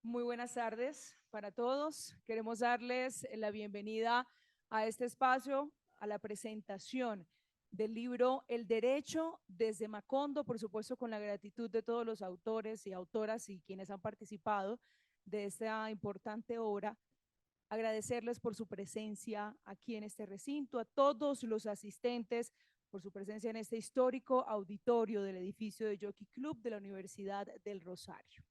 Muy buenas tardes para todos. Queremos darles la bienvenida a este espacio, a la presentación del libro El Derecho desde Macondo, por supuesto con la gratitud de todos los autores y autoras y quienes han participado de esta importante obra. Agradecerles por su presencia aquí en este recinto, a todos los asistentes por su presencia en este histórico auditorio del edificio de Jockey Club de la Universidad del Rosario.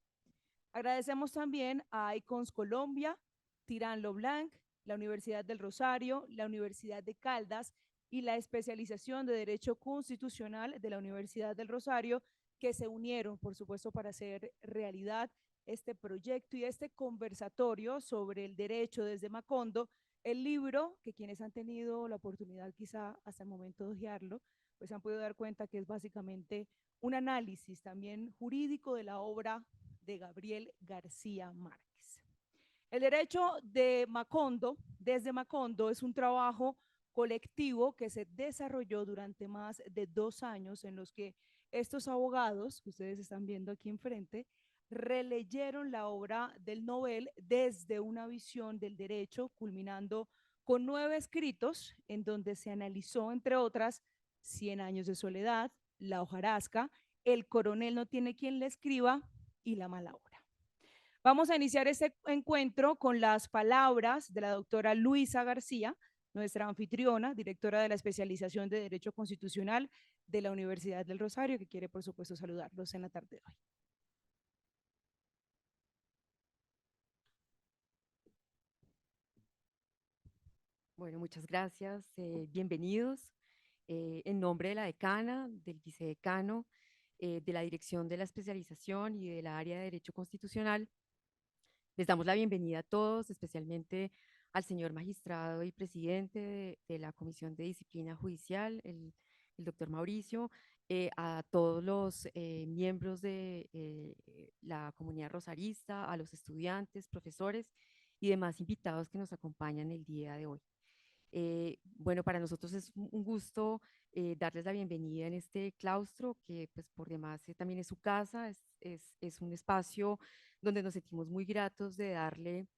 Agradecemos también a Icons Colombia, Tirán Leblanc, la Universidad del Rosario, la Universidad de Caldas y la especialización de Derecho Constitucional de la Universidad del Rosario, que se unieron, por supuesto, para hacer realidad este proyecto y este conversatorio sobre el derecho desde Macondo, el libro que quienes han tenido la oportunidad quizá hasta el momento de ojearlo, pues han podido dar cuenta que es básicamente un análisis también jurídico de la obra de Gabriel García Márquez. El derecho de Macondo, desde Macondo, es un trabajo colectivo que se desarrolló durante más de 2 años en los que estos abogados, que ustedes están viendo aquí enfrente, releyeron la obra del Nobel desde una visión del derecho, culminando con 9 escritos en donde se analizó, entre otras, 100 años de soledad, la hojarasca, el coronel no tiene quien le escriba y la mala obra. Vamos a iniciar este encuentro con las palabras de la doctora Luisa García, nuestra anfitriona, directora de la especialización de Derecho Constitucional de la Universidad del Rosario, que quiere, por supuesto, saludarlos en la tarde de hoy. Bueno, muchas gracias. Bienvenidos. En nombre de la decana, del vicedecano, de la dirección de la especialización y del área de Derecho Constitucional, les damos la bienvenida a todos, especialmente al señor magistrado y presidente de la Comisión de Disciplina Judicial, el doctor Mauricio, a todos los miembros de la comunidad rosarista, a los estudiantes, profesores y demás invitados que nos acompañan el día de hoy. Bueno, para nosotros es un gusto darles la bienvenida en este claustro, que pues por demás también es su casa, es un espacio donde nos sentimos muy gratos de darle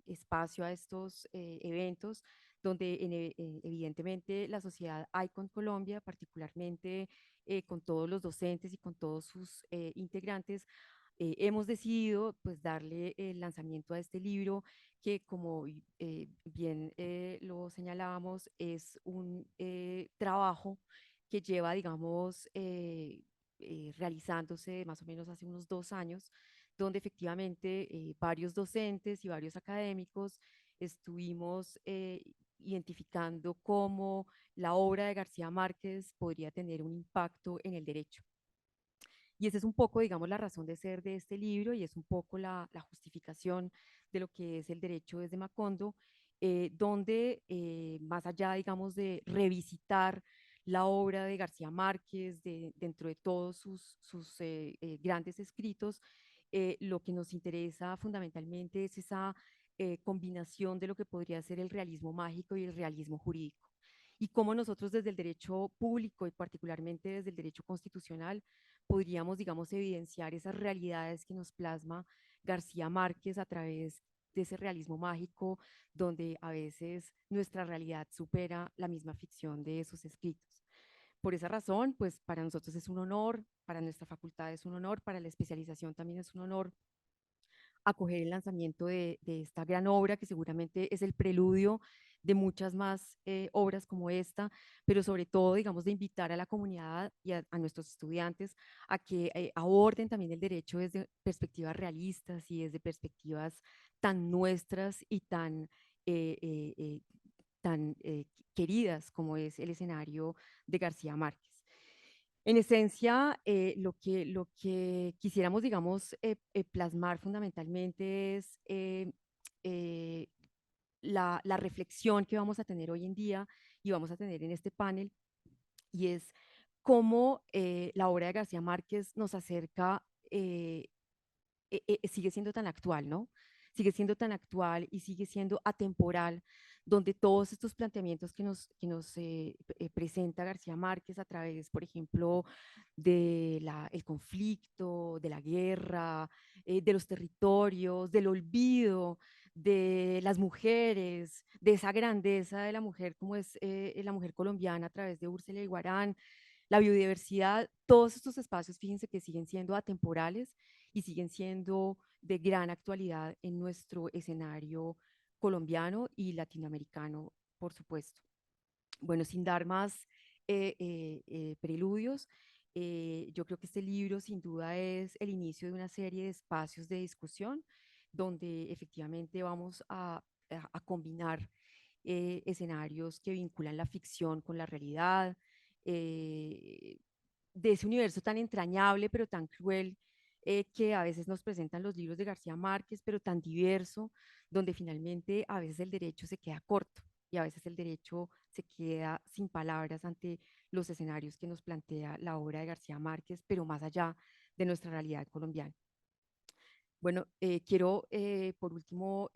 espacio a estos eventos, donde evidentemente la sociedad ICON Colombia, particularmente con todos los docentes y con todos sus integrantes, hemos decidido pues darle el lanzamiento a este libro que como bien lo señalábamos es un trabajo que lleva digamos realizándose más o menos hace unos 2 años, donde efectivamente varios docentes y varios académicos estuvimos identificando cómo la obra de García Márquez podría tener un impacto en el derecho. Y esa es un poco, digamos, la razón de ser de este libro y es un poco la justificación de lo que es el derecho desde Macondo, donde más allá, digamos, de revisitar la obra de García Márquez dentro de todos sus grandes escritos, lo que nos interesa fundamentalmente es esa combinación de lo que podría ser el realismo mágico y el realismo jurídico. Y cómo nosotros desde el derecho público y particularmente desde el derecho constitucional podríamos, digamos, evidenciar esas realidades que nos plasma García Márquez a través de ese realismo mágico, donde a veces nuestra realidad supera la misma ficción de esos escritos. Por esa razón, pues para nosotros es un honor, para nuestra facultad es un honor, para la especialización también es un honor acoger el lanzamiento de esta gran obra que seguramente es el preludio de muchas más obras como esta, pero sobre todo, digamos, de invitar a la comunidad y a nuestros estudiantes a que aborden también el derecho desde perspectivas realistas y desde perspectivas tan nuestras y tan queridas como es el escenario de García Márquez. En esencia, lo que quisiéramos, digamos, plasmar fundamentalmente es eh, la reflexión que vamos a tener hoy en día y vamos a tener en este panel, y es cómo la obra de García Márquez nos acerca, sigue siendo tan actual, ¿no? sigue siendo tan actual y sigue siendo atemporal, donde todos estos planteamientos que nos presenta García Márquez a través, por ejemplo, el conflicto, de la guerra, de los territorios, del olvido, de las mujeres, de esa grandeza de la mujer como es la mujer colombiana a través de Úrsula Iguarán, la biodiversidad, todos estos espacios, fíjense que siguen siendo atemporales y siguen siendo de gran actualidad en nuestro escenario colombiano y latinoamericano, por supuesto. Bueno, sin dar más preludios, yo creo que este libro sin duda es el inicio de una serie de espacios de discusión donde efectivamente vamos a combinar escenarios que vinculan la ficción con la realidad, eh, de ese universo tan entrañable pero tan cruel que a veces nos presentan los libros de García Márquez, pero tan diverso, donde finalmente a veces el derecho se queda corto y a veces el derecho se queda sin palabras ante los escenarios que nos plantea la obra de García Márquez, pero más allá de nuestra realidad colombiana. Bueno, quiero por último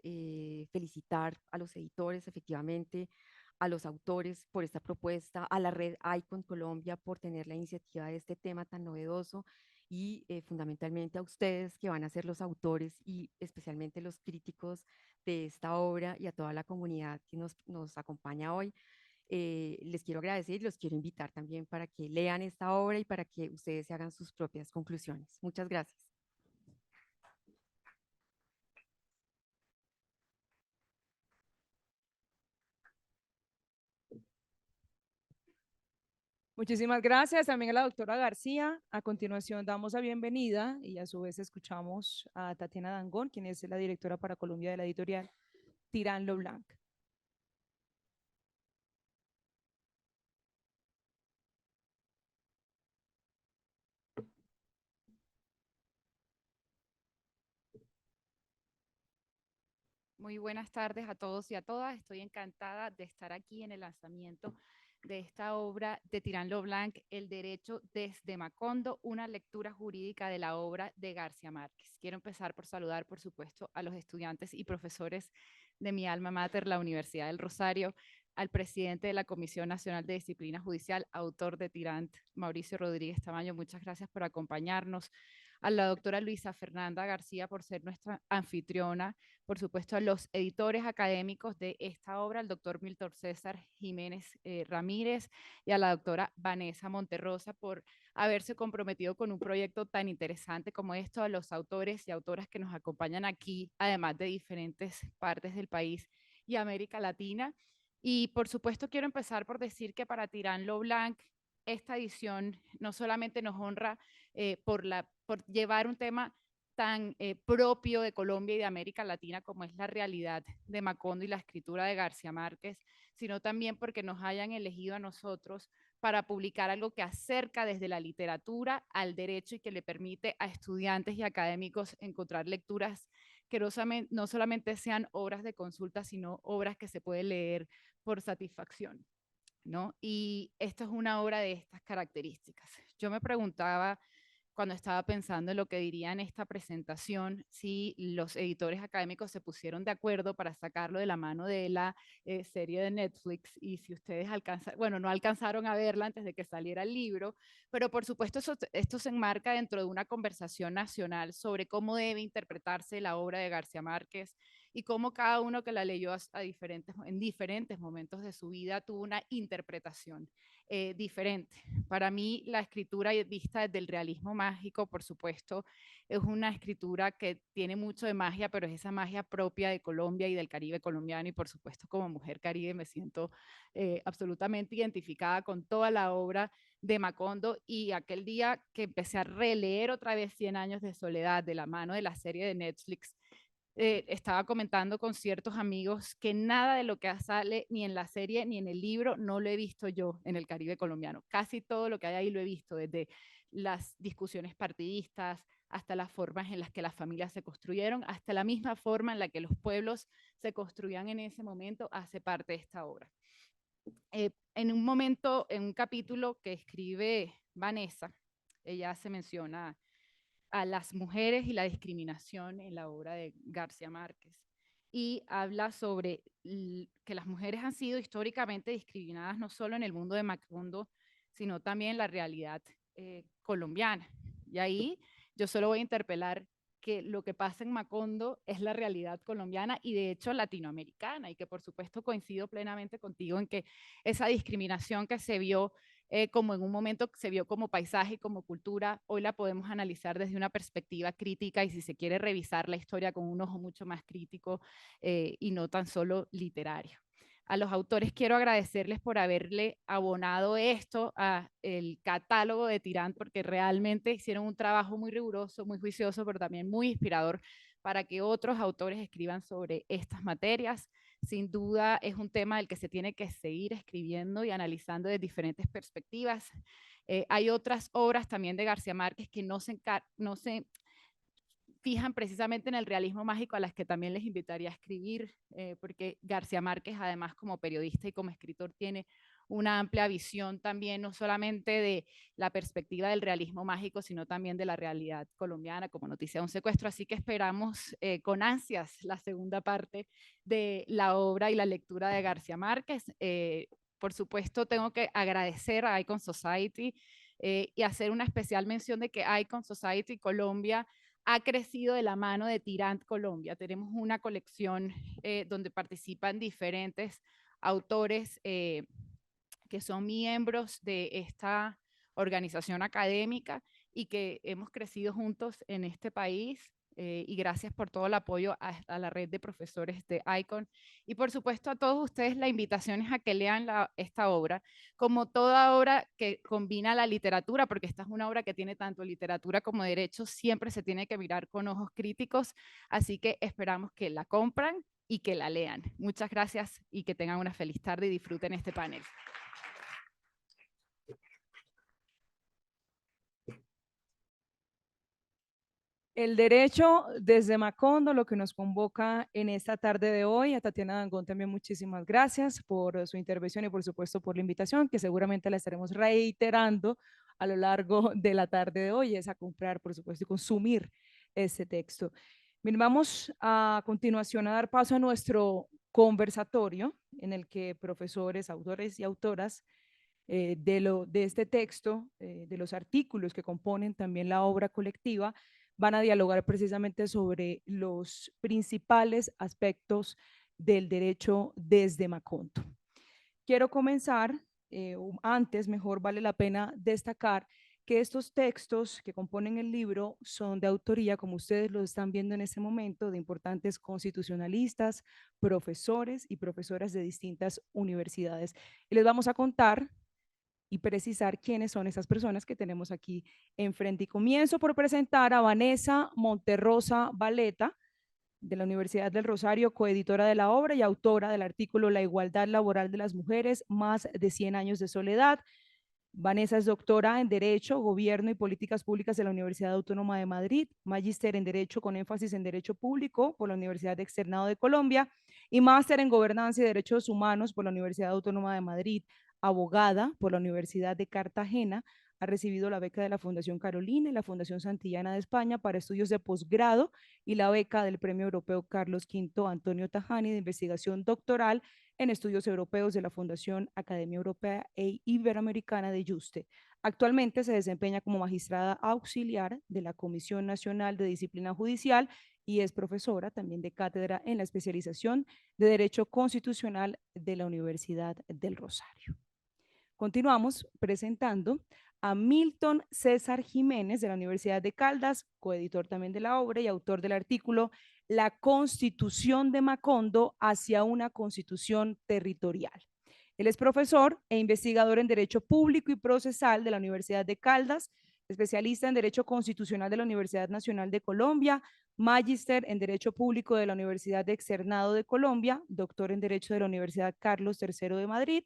felicitar a los editores, efectivamente, a los autores por esta propuesta, a la red ICON Colombia por tener la iniciativa de este tema tan novedoso y fundamentalmente a ustedes que van a ser los autores y especialmente los críticos de esta obra y a toda la comunidad que nos acompaña hoy. Les quiero agradecer y los quiero invitar también para que lean esta obra y para que ustedes se hagan sus propias conclusiones. Muchas gracias. Muchísimas gracias también a la doctora García. A continuación damos la bienvenida y a su vez escuchamos a Tatiana Dangón, quien es la directora para Colombia de la editorial Tirán Lo Blanc. Muy buenas tardes a todos y a todas. Estoy encantada de estar aquí en el lanzamiento de esta obra de Tirán Lo Blanc, El Derecho desde Macondo, una lectura jurídica de la obra de García Márquez. Quiero empezar por saludar, por supuesto, a los estudiantes y profesores de mi alma mater, la Universidad del Rosario, al presidente de la Comisión Nacional de Disciplina Judicial, autor de Tirant, Mauricio Rodríguez Tamayo. Muchas gracias por acompañarnos. A la doctora Luisa Fernanda García por ser nuestra anfitriona, por supuesto a los editores académicos de esta obra, al doctor Milton César Jiménez Ramírez y a la doctora Vanessa Monterrosa por haberse comprometido con un proyecto tan interesante como esto, a los autores y autoras que nos acompañan aquí, además de diferentes partes del país y América Latina. Y por supuesto quiero empezar por decir que para Tirán Lo Blanc, esta edición no solamente nos honra por llevar un tema tan propio de Colombia y de América Latina como es la realidad de Macondo y la escritura de García Márquez, sino también porque nos hayan elegido a nosotros para publicar algo que acerca desde la literatura al derecho y que le permite a estudiantes y académicos encontrar lecturas que no solamente sean obras de consulta, sino obras que se pueden leer por satisfacción, ¿no? Y esto es una obra de estas características. Yo me preguntaba cuando estaba pensando en lo que diría en esta presentación, si los editores académicos se pusieron de acuerdo para sacarlo de la mano de la serie de Netflix y si ustedes alcanzaron, bueno, no alcanzaron a verla antes de que saliera el libro, pero por supuesto esto se enmarca dentro de una conversación nacional sobre cómo debe interpretarse la obra de García Márquez y cómo cada uno que la leyó en diferentes momentos de su vida tuvo una interpretación diferente. Para mí, la escritura vista desde el realismo mágico, por supuesto, es una escritura que tiene mucho de magia, pero es esa magia propia de Colombia y del Caribe colombiano. Y por supuesto, como mujer caribe, me siento absolutamente identificada con toda la obra de Macondo. Y aquel día que empecé a releer otra vez 100 años de soledad de la mano de la serie de Netflix, estaba comentando con ciertos amigos que nada de lo que sale ni en la serie ni en el libro no lo he visto yo en el Caribe colombiano. Casi todo lo que hay ahí lo he visto, desde las discusiones partidistas hasta las formas en las que las familias se construyeron, hasta la misma forma en la que los pueblos se construían en ese momento, hace parte de esta obra. En un momento, en un capítulo que escribe Vanessa, ella se menciona a las mujeres y la discriminación en la obra de García Márquez. Y habla sobre que las mujeres han sido históricamente discriminadas no solo en el mundo de Macondo, sino también en la realidad colombiana. Y ahí yo solo voy a interpelar que lo que pasa en Macondo es la realidad colombiana y de hecho latinoamericana, y que por supuesto coincido plenamente contigo en que esa discriminación que se vio como en un momento se vio como paisaje y como cultura, hoy la podemos analizar desde una perspectiva crítica y si se quiere revisar la historia con un ojo mucho más crítico y no tan solo literario. A los autores quiero agradecerles por haberle abonado esto a el catálogo de Tirant, porque realmente hicieron un trabajo muy riguroso, muy juicioso, pero también muy inspirador para que otros autores escriban sobre estas materias. Sin duda es un tema del que se tiene que seguir escribiendo y analizando de diferentes perspectivas. Hay otras obras también de García Márquez que no se fijan precisamente en el realismo mágico, a las que también les invitaría a escribir, porque García Márquez, además como periodista y como escritor, tiene una amplia visión también, no solamente de la perspectiva del realismo mágico, sino también de la realidad colombiana como noticia de un secuestro. Así que esperamos con ansias la segunda parte de la obra y la lectura de García Márquez. Por supuesto, tengo que agradecer a Icon Society y hacer una especial mención de que Icon Society Colombia ha crecido de la mano de Tirant Colombia. Tenemos una colección donde participan diferentes autores que son miembros de esta organización académica y que hemos crecido juntos en este país. Y gracias por todo el apoyo a la red de profesores de ICON. Y por supuesto a todos ustedes la invitación es a que lean esta obra, como toda obra que combina la literatura, porque esta es una obra que tiene tanto literatura como derecho, siempre se tiene que mirar con ojos críticos, así que esperamos que la compran y que la lean. Muchas gracias y que tengan una feliz tarde y disfruten este panel. El derecho desde Macondo, lo que nos convoca en esta tarde de hoy. A Tatiana Dangond también muchísimas gracias por su intervención y por supuesto por la invitación, que seguramente la estaremos reiterando a lo largo de la tarde de hoy, es a comprar, por supuesto, y consumir este texto. Bien, vamos a continuación a dar paso a nuestro conversatorio en el que profesores, autores y autoras de este texto, de los artículos que componen también la obra colectiva, van a dialogar precisamente sobre los principales aspectos del derecho desde Macondo. Quiero comenzar, antes mejor vale la pena destacar que estos textos que componen el libro son de autoría, como ustedes lo están viendo en este momento, de importantes constitucionalistas, profesores y profesoras de distintas universidades. Y les vamos a contar y precisar quiénes son esas personas que tenemos aquí enfrente. Y comienzo por presentar a Vanessa Monterrosa Valeta, de la Universidad del Rosario, coeditora de la obra y autora del artículo La igualdad laboral de las mujeres, más de 100 años de soledad. Vanessa es doctora en Derecho, Gobierno y Políticas Públicas de la Universidad Autónoma de Madrid, magíster en Derecho con énfasis en Derecho Público por la Universidad Externado de Colombia y máster en Gobernanza y Derechos Humanos por la Universidad Autónoma de Madrid, abogada por la Universidad de Cartagena. Ha recibido la beca de la Fundación Carolina y la Fundación Santillana de España para estudios de posgrado y la beca del Premio Europeo Carlos V Antonio Tajani de investigación doctoral en estudios europeos de la Fundación Academia Europea e Iberoamericana de Juste. Actualmente se desempeña como magistrada auxiliar de la Comisión Nacional de Disciplina Judicial y es profesora también de cátedra en la especialización de Derecho Constitucional de la Universidad del Rosario. Continuamos presentando a Milton César Jiménez de la Universidad de Caldas, coeditor también de la obra y autor del artículo La Constitución de Macondo hacia una Constitución Territorial. Él es profesor e investigador en Derecho Público y Procesal de la Universidad de Caldas, especialista en Derecho Constitucional de la Universidad Nacional de Colombia, magíster en Derecho Público de la Universidad de Externado de Colombia, doctor en Derecho de la Universidad Carlos III de Madrid,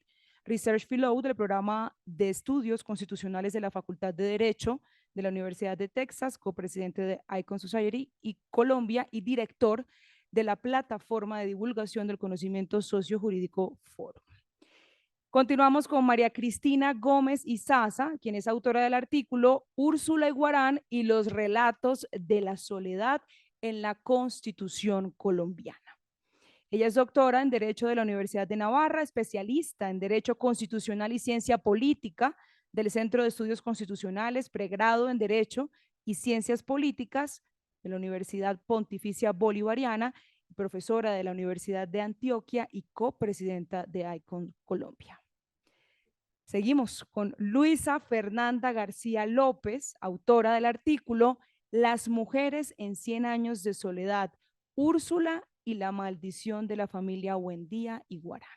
Research Fellow del Programa de Estudios Constitucionales de la Facultad de Derecho de la Universidad de Texas, copresidente de Icon Society y Colombia y director de la Plataforma de Divulgación del Conocimiento Sociojurídico Foro. Continuamos con María Cristina Gómez Izaza, quien es autora del artículo Úrsula Iguarán y los relatos de la soledad en la Constitución colombiana. Ella es doctora en Derecho de la Universidad de Navarra, especialista en Derecho Constitucional y Ciencia Política del Centro de Estudios Constitucionales, pregrado en Derecho y Ciencias Políticas de la Universidad Pontificia Bolivariana, profesora de la Universidad de Antioquia y copresidenta de ICON Colombia. Seguimos con Luisa Fernanda García López, autora del artículo Las mujeres en 100 años de soledad, Úrsula y la maldición de la familia Buendía y Guarán.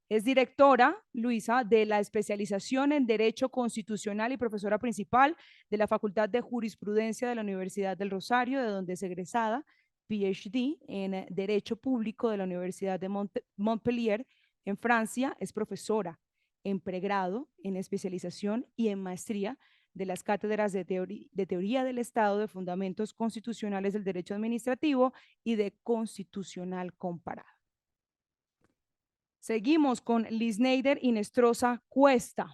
Es directora, Luisa, de la especialización en Derecho Constitucional y profesora principal de la Facultad de Jurisprudencia de la Universidad del Rosario, de donde es egresada, PhD en Derecho Público de la Universidad de Montpellier, en Francia. Es profesora en pregrado, en especialización y en maestría de las cátedras de teoría del Estado, de fundamentos constitucionales del derecho administrativo y de constitucional comparado. Seguimos con Lisneider Inestrosa Cuesta.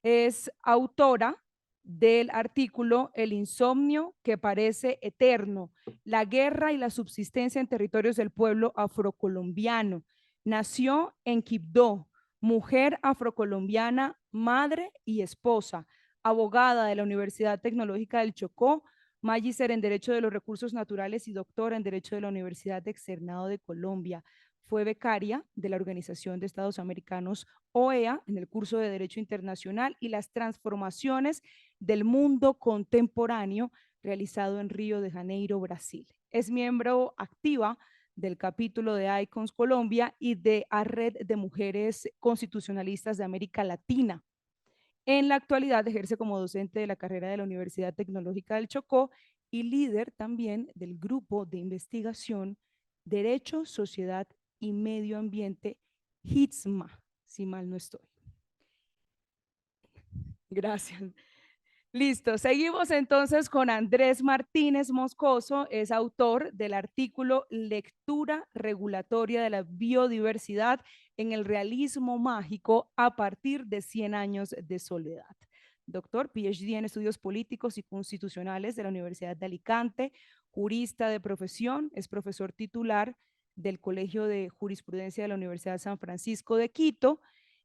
Es autora del artículo El insomnio que parece eterno, la guerra y la subsistencia en territorios del pueblo afrocolombiano. Nació en Quibdó, mujer afrocolombiana, madre y esposa, abogada de la Universidad Tecnológica del Chocó, magíster en Derecho de los Recursos Naturales y doctora en Derecho de la Universidad de Externado de Colombia. Fue becaria de la Organización de Estados Americanos, OEA, en el curso de Derecho Internacional y las transformaciones del mundo contemporáneo, realizado en Río de Janeiro, Brasil. Es miembro activa del capítulo de ICONS Colombia y de la Red de Mujeres Constitucionalistas de América Latina. En la actualidad ejerce como docente de la carrera de la Universidad Tecnológica del Chocó y líder también del grupo de investigación Derecho, Sociedad y Medio Ambiente, HITSMA, si mal no estoy. Gracias. Listo, seguimos entonces con Andrés Martínez Moscoso, es autor del artículo Lectura regulatoria de la biodiversidad en el realismo mágico a partir de 100 años de soledad. Doctor, PhD en estudios políticos y constitucionales de la Universidad de Alicante, jurista de profesión, es profesor titular del Colegio de Jurisprudencia de la Universidad de San Francisco de Quito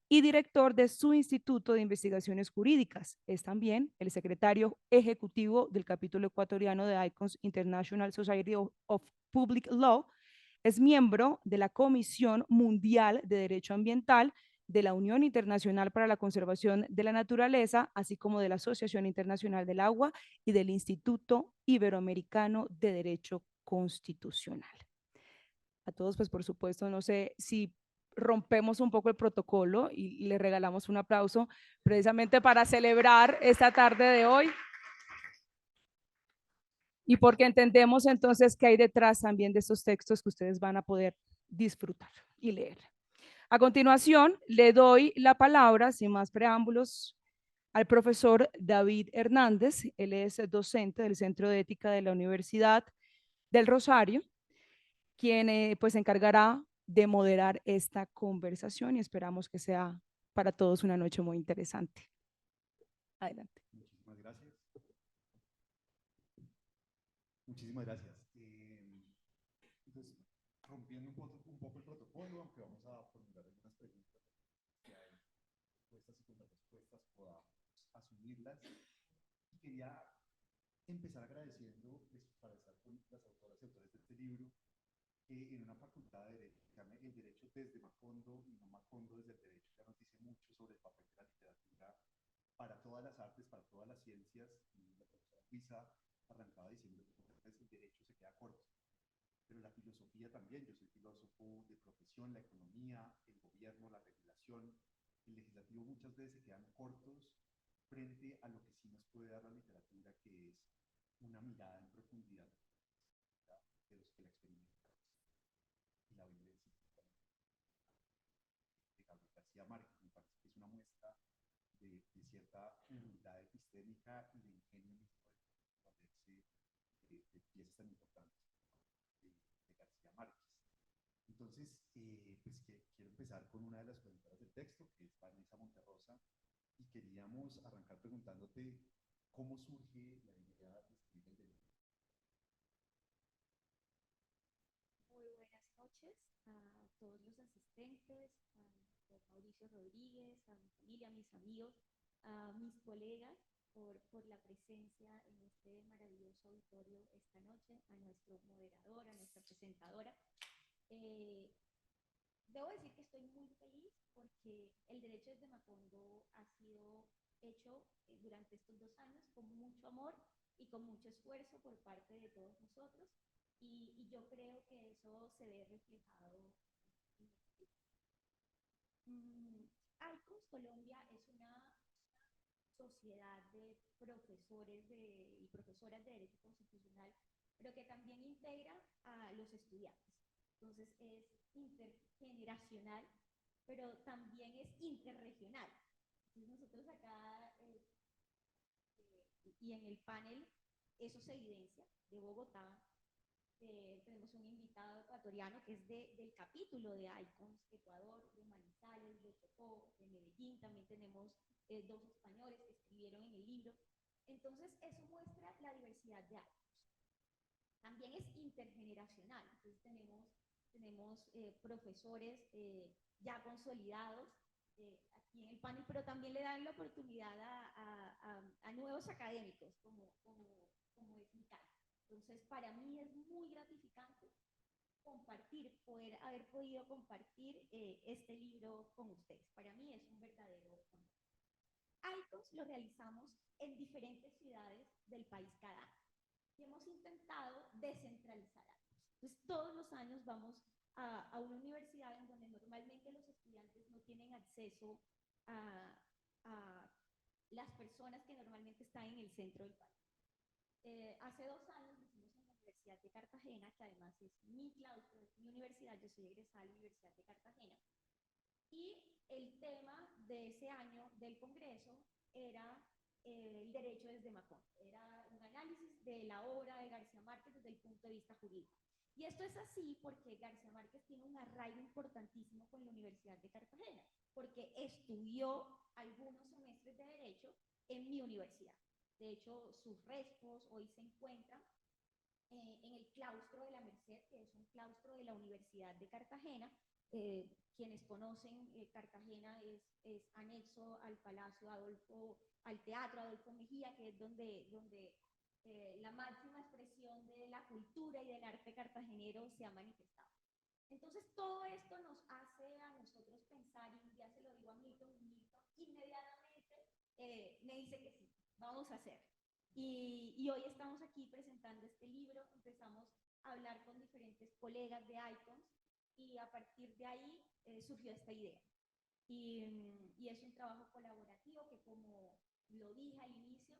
y director de su Instituto de Investigaciones Jurídicas. Es también el secretario ejecutivo del capítulo ecuatoriano de ICONS International Society of Public Law. Es miembro de la Comisión Mundial de Derecho Ambiental, de la Unión Internacional para la Conservación de la Naturaleza, así como de la Asociación Internacional del Agua y del Instituto Iberoamericano de Derecho Constitucional. A todos, pues por supuesto, no sé si rompemos un poco el protocolo y le regalamos un aplauso precisamente para celebrar esta tarde de hoy y porque entendemos entonces que hay detrás también de estos textos que ustedes van a poder disfrutar y leer. A continuación, le doy la palabra, sin más preámbulos, al profesor David Hernández. Él es docente del Centro de Ética de la Universidad del Rosario, quien pues se encargará de moderar esta conversación y esperamos que sea para todos una noche muy interesante. Adelante. Muchísimas gracias. Muchísimas gracias. Entonces, rompiendo un poco el protocolo, aunque vamos a formular algunas preguntas, que hay respuestas y contrarrespuestas, podamos asumirlas. Y quería empezar agradeciendo para estar con las autoras y autores de este libro, en una facultad de Derecho, que se llama El Derecho desde Macondo y no Macondo desde el Derecho, ya nos dice mucho sobre el papel de la literatura para todas las artes, para todas las ciencias. Y la profesora Luisa arrancaba diciendo que muchas veces el derecho se queda corto, pero la filosofía también. Yo soy filósofo de profesión, la economía, el gobierno, la regulación, el legislativo muchas veces se quedan cortos frente a lo que sí nos puede dar la literatura, que es una mirada en profundidad de los que la experimentan y la vivencia de Gabriel García Márquez. Me parece que es una muestra de cierta humildad epistémica y de ingenio mismo de valerse de piezas tan importantes de García Márquez. Entonces, pues quiero empezar con una de las presentadoras del texto, que es Vanessa Monterrosa, y queríamos arrancar preguntándote cómo surge la idea de escribir el derecho. Muy buenas noches a todos los asistentes, a don Mauricio Rodríguez, a mi familia, a mis amigos, a mis colegas por la presencia en este maravilloso auditorio esta noche, a nuestro moderador, a nuestra presentadora. Debo decir que estoy muy feliz porque el derecho desde Macondo ha sido hecho durante estos 2 años con mucho amor y con mucho esfuerzo por parte de todos nosotros, y yo creo que eso se ve reflejado en el ICONS Colombia es una sociedad de profesores y profesoras de Derecho Constitucional, pero que también integra a los estudiantes. Entonces es intergeneracional, pero también es interregional. Entonces nosotros acá y en el panel eso se evidencia. De Bogotá tenemos un invitado ecuatoriano que es del capítulo de ICONS Ecuador, de Manizales, de Chocó, de Medellín. También tenemos 2 españoles que escribieron en el libro. Entonces eso muestra la diversidad de ICONS. También es intergeneracional. Entonces tenemos profesores ya consolidados aquí en el panel, pero también le dan la oportunidad a nuevos académicos, como es mi caso. Entonces, para mí es muy gratificante poder haber podido compartir este libro con ustedes. Para mí es un verdadero honor. ICONS lo realizamos en diferentes ciudades del país cada año y hemos intentado descentralizar ICONS. Entonces, todos los años vamos a una universidad en donde normalmente los estudiantes no tienen acceso a las personas que normalmente están en el centro del país. Hace 2 años lo hicimos en la Universidad de Cartagena, que además es mi claustro, es mi universidad. Yo soy egresada de la Universidad de Cartagena. Y el tema de ese año del Congreso era el derecho desde Macondo. Era un análisis de la obra de García Márquez desde el punto de vista jurídico. Y esto es así porque García Márquez tiene un arraigo importantísimo con la Universidad de Cartagena, porque estudió algunos semestres de Derecho en mi universidad. De hecho, sus restos hoy se encuentran en el claustro de la Merced, que es un claustro de la Universidad de Cartagena. Quienes conocen Cartagena es anexo al Palacio Adolfo, al Teatro Adolfo Mejía, que es donde la máxima expresión de la cultura y del arte cartagenero se ha manifestado. Entonces, todo esto nos hace a nosotros pensar, y ya se lo digo a Milton, inmediatamente me dice que sí, vamos a hacer. Y hoy estamos aquí presentando este libro. Empezamos a hablar con diferentes colegas de ICONS y a partir de ahí surgió esta idea. Y es un trabajo colaborativo que, como lo dije al inicio,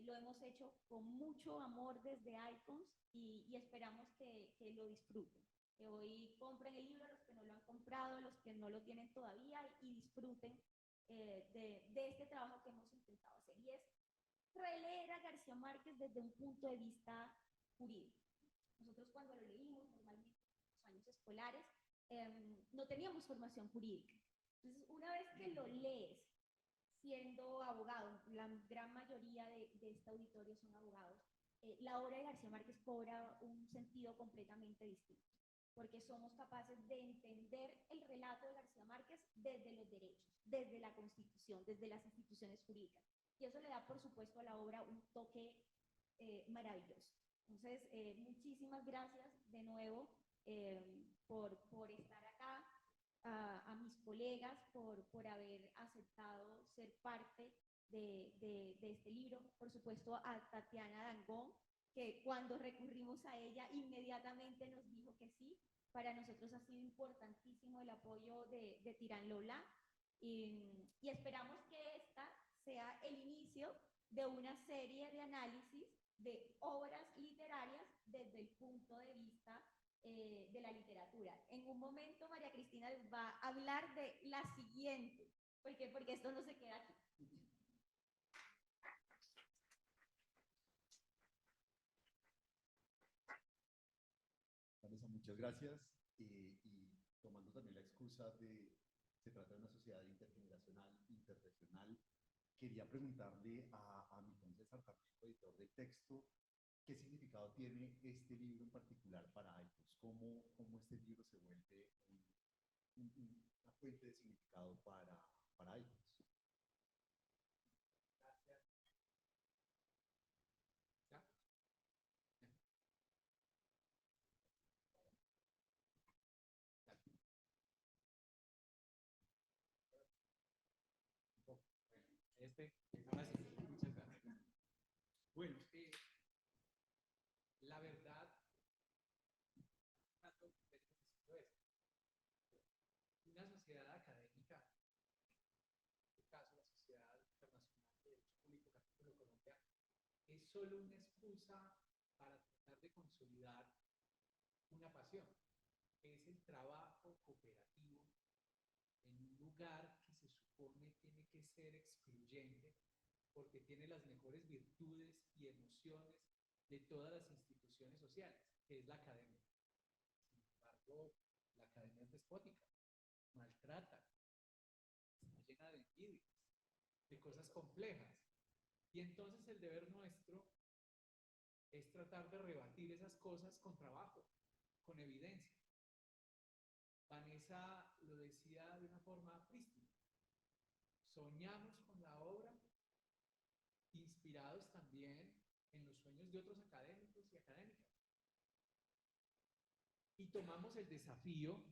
lo hemos hecho con mucho amor desde ICONS y esperamos que lo disfruten. Que hoy compren el libro los que no lo han comprado, los que no lo tienen todavía, y disfruten de este trabajo que hemos intentado hacer. Y es releer a García Márquez desde un punto de vista jurídico. Nosotros cuando lo leímos, normalmente en los años escolares, no teníamos formación jurídica. Entonces, una vez que lo lees, siendo abogado, la gran mayoría de este auditorio son abogados, la obra de García Márquez cobra un sentido completamente distinto, porque somos capaces de entender el relato de García Márquez desde los derechos, desde la Constitución, desde las instituciones jurídicas. Y eso le da, por supuesto, a la obra un toque maravilloso. Entonces, muchísimas gracias de nuevo por estar acá, a mis colegas por haber aceptado ser parte de este libro, por supuesto a Tatiana Dangón, que cuando recurrimos a ella inmediatamente nos dijo que sí. Para nosotros ha sido importantísimo el apoyo de Tirán lo Blanc, y esperamos que esta sea el inicio de una serie de análisis de obras literarias desde el punto de vista de la literatura. En un momento María Cristina les va a hablar de la siguiente, porque esto no se queda aquí. Vanessa, muchas gracias. y tomando también la excusa de se trata de una sociedad intergeneracional, interregional, quería preguntarle a Milton César, también editor de texto, ¿qué significado tiene este libro en particular para ICOS? ¿Cómo este libro se vuelve una fuente de significado para ICOS? Ahora sí, muchas gracias. Bueno, la verdad, tanto necesito es una sociedad académica, en este caso la Sociedad Internacional de Derecho Público Capítulo Colombia, es solo una excusa para tratar de consolidar una pasión, que es el trabajo cooperativo en un lugar que se supone tiene que ser excluyente porque tiene las mejores virtudes y emociones de todas las instituciones sociales, que es la academia. Sin embargo, la academia es despótica, maltrata, está llena de envidias, de cosas complejas. Y entonces el deber nuestro es tratar de rebatir esas cosas con trabajo, con evidencia. Vanessa lo decía de una forma prístina. Soñamos con la obra, inspirados también en los sueños de otros académicos y académicas. Y tomamos el desafío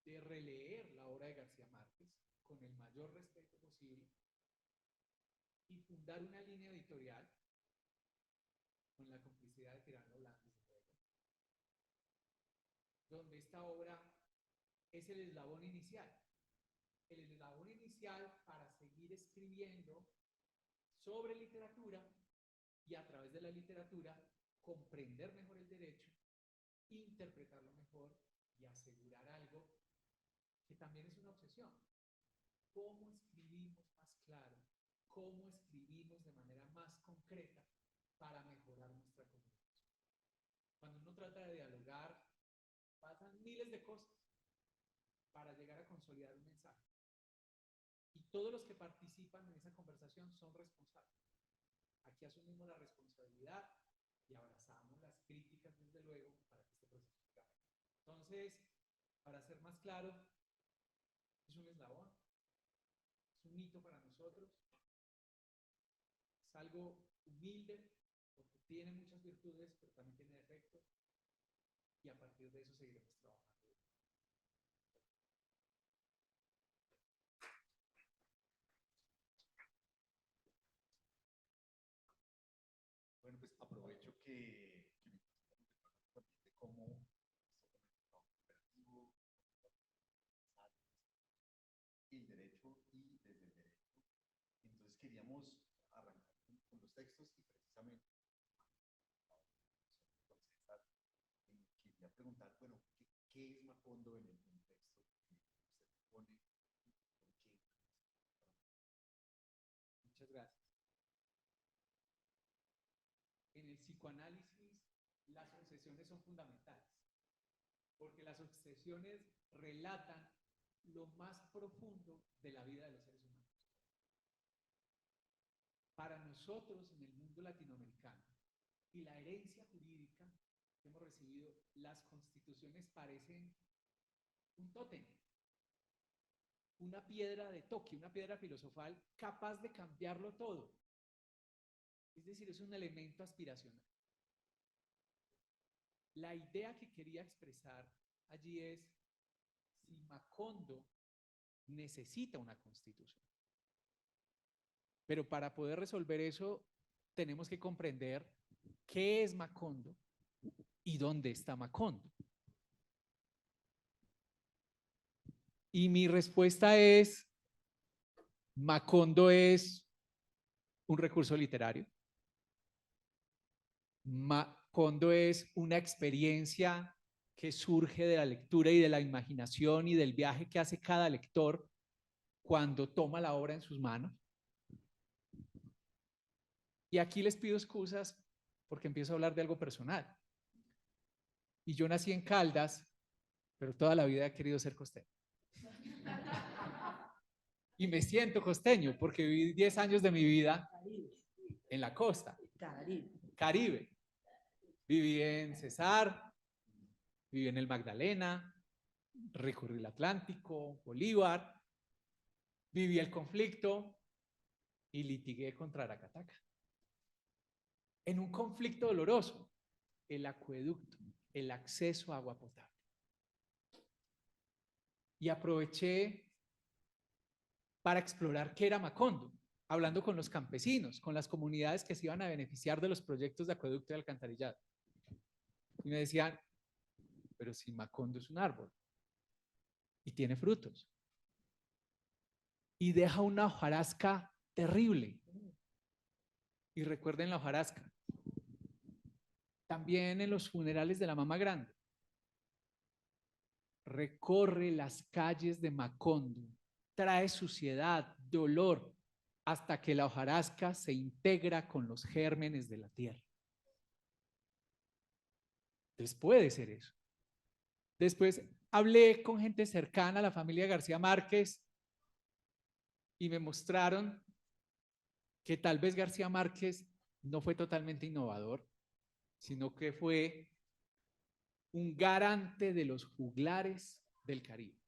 de releer la obra de García Márquez con el mayor respeto posible y fundar una línea editorial con la complicidad de Tirán lo Blanc, donde esta obra es el eslabón inicial para seguir escribiendo sobre literatura y a través de la literatura comprender mejor el derecho, interpretarlo mejor y asegurar algo que también es una obsesión. ¿Cómo escribimos más claro? ¿Cómo escribimos de manera más concreta para mejorar nuestra comunicación? Cuando uno trata de dialogar, pasan miles de cosas para llegar a consolidar un mensaje. Y todos los que participan en esa conversación son responsables. Aquí asumimos la responsabilidad y abrazamos las críticas, desde luego, para que este proceso siga. Entonces, para ser más claro, es un eslabón, es un hito para nosotros, es algo humilde, porque tiene muchas virtudes, pero también tiene defectos, y a partir de eso seguiremos trabajando. Bueno, pues aprovecho que me también de cómo el derecho y desde el derecho. Entonces queríamos arrancar con los textos y precisamente con César, quería preguntar, bueno, ¿qué es Macondo en el texto que usted pone? Muchas gracias. En el psicoanálisis, las obsesiones son fundamentales, porque las obsesiones relatan lo más profundo de la vida de los seres humanos. Para nosotros, en el mundo latinoamericano, y la herencia jurídica que hemos recibido, las constituciones parecen un tótem, una piedra de toque, una piedra filosofal capaz de cambiarlo todo. Es decir, es un elemento aspiracional. La idea que quería expresar allí es, si Macondo necesita una constitución, pero para poder resolver eso tenemos que comprender qué es Macondo y dónde está Macondo. Y mi respuesta es, Macondo es un recurso literario. Macondo es una experiencia que surge de la lectura y de la imaginación y del viaje que hace cada lector cuando toma la obra en sus manos. Y aquí les pido excusas porque empiezo a hablar de algo personal. Y yo nací en Caldas, pero toda la vida he querido ser costeño. Y me siento costeño porque viví 10 años de mi vida en la costa, Caribe. Viví en Cesar, viví en el Magdalena, recorrí el Atlántico, Bolívar, viví el conflicto y litigué contra Aracataca. En un conflicto doloroso, el acueducto, el acceso a agua potable. Y aproveché para explorar qué era Macondo, hablando con los campesinos, con las comunidades que se iban a beneficiar de los proyectos de acueducto y alcantarillado. Y me decían, pero si Macondo es un árbol y tiene frutos y deja una hojarasca terrible. Y recuerden la hojarasca. También en los funerales de la Mama Grande. Recorre las calles de Macondo, trae suciedad, dolor, hasta que la hojarasca se integra con los gérmenes de la tierra. Entonces puede ser eso. Después hablé con gente cercana a la familia García Márquez y me mostraron que tal vez García Márquez no fue totalmente innovador, sino que fue un garante de los juglares del Caribe.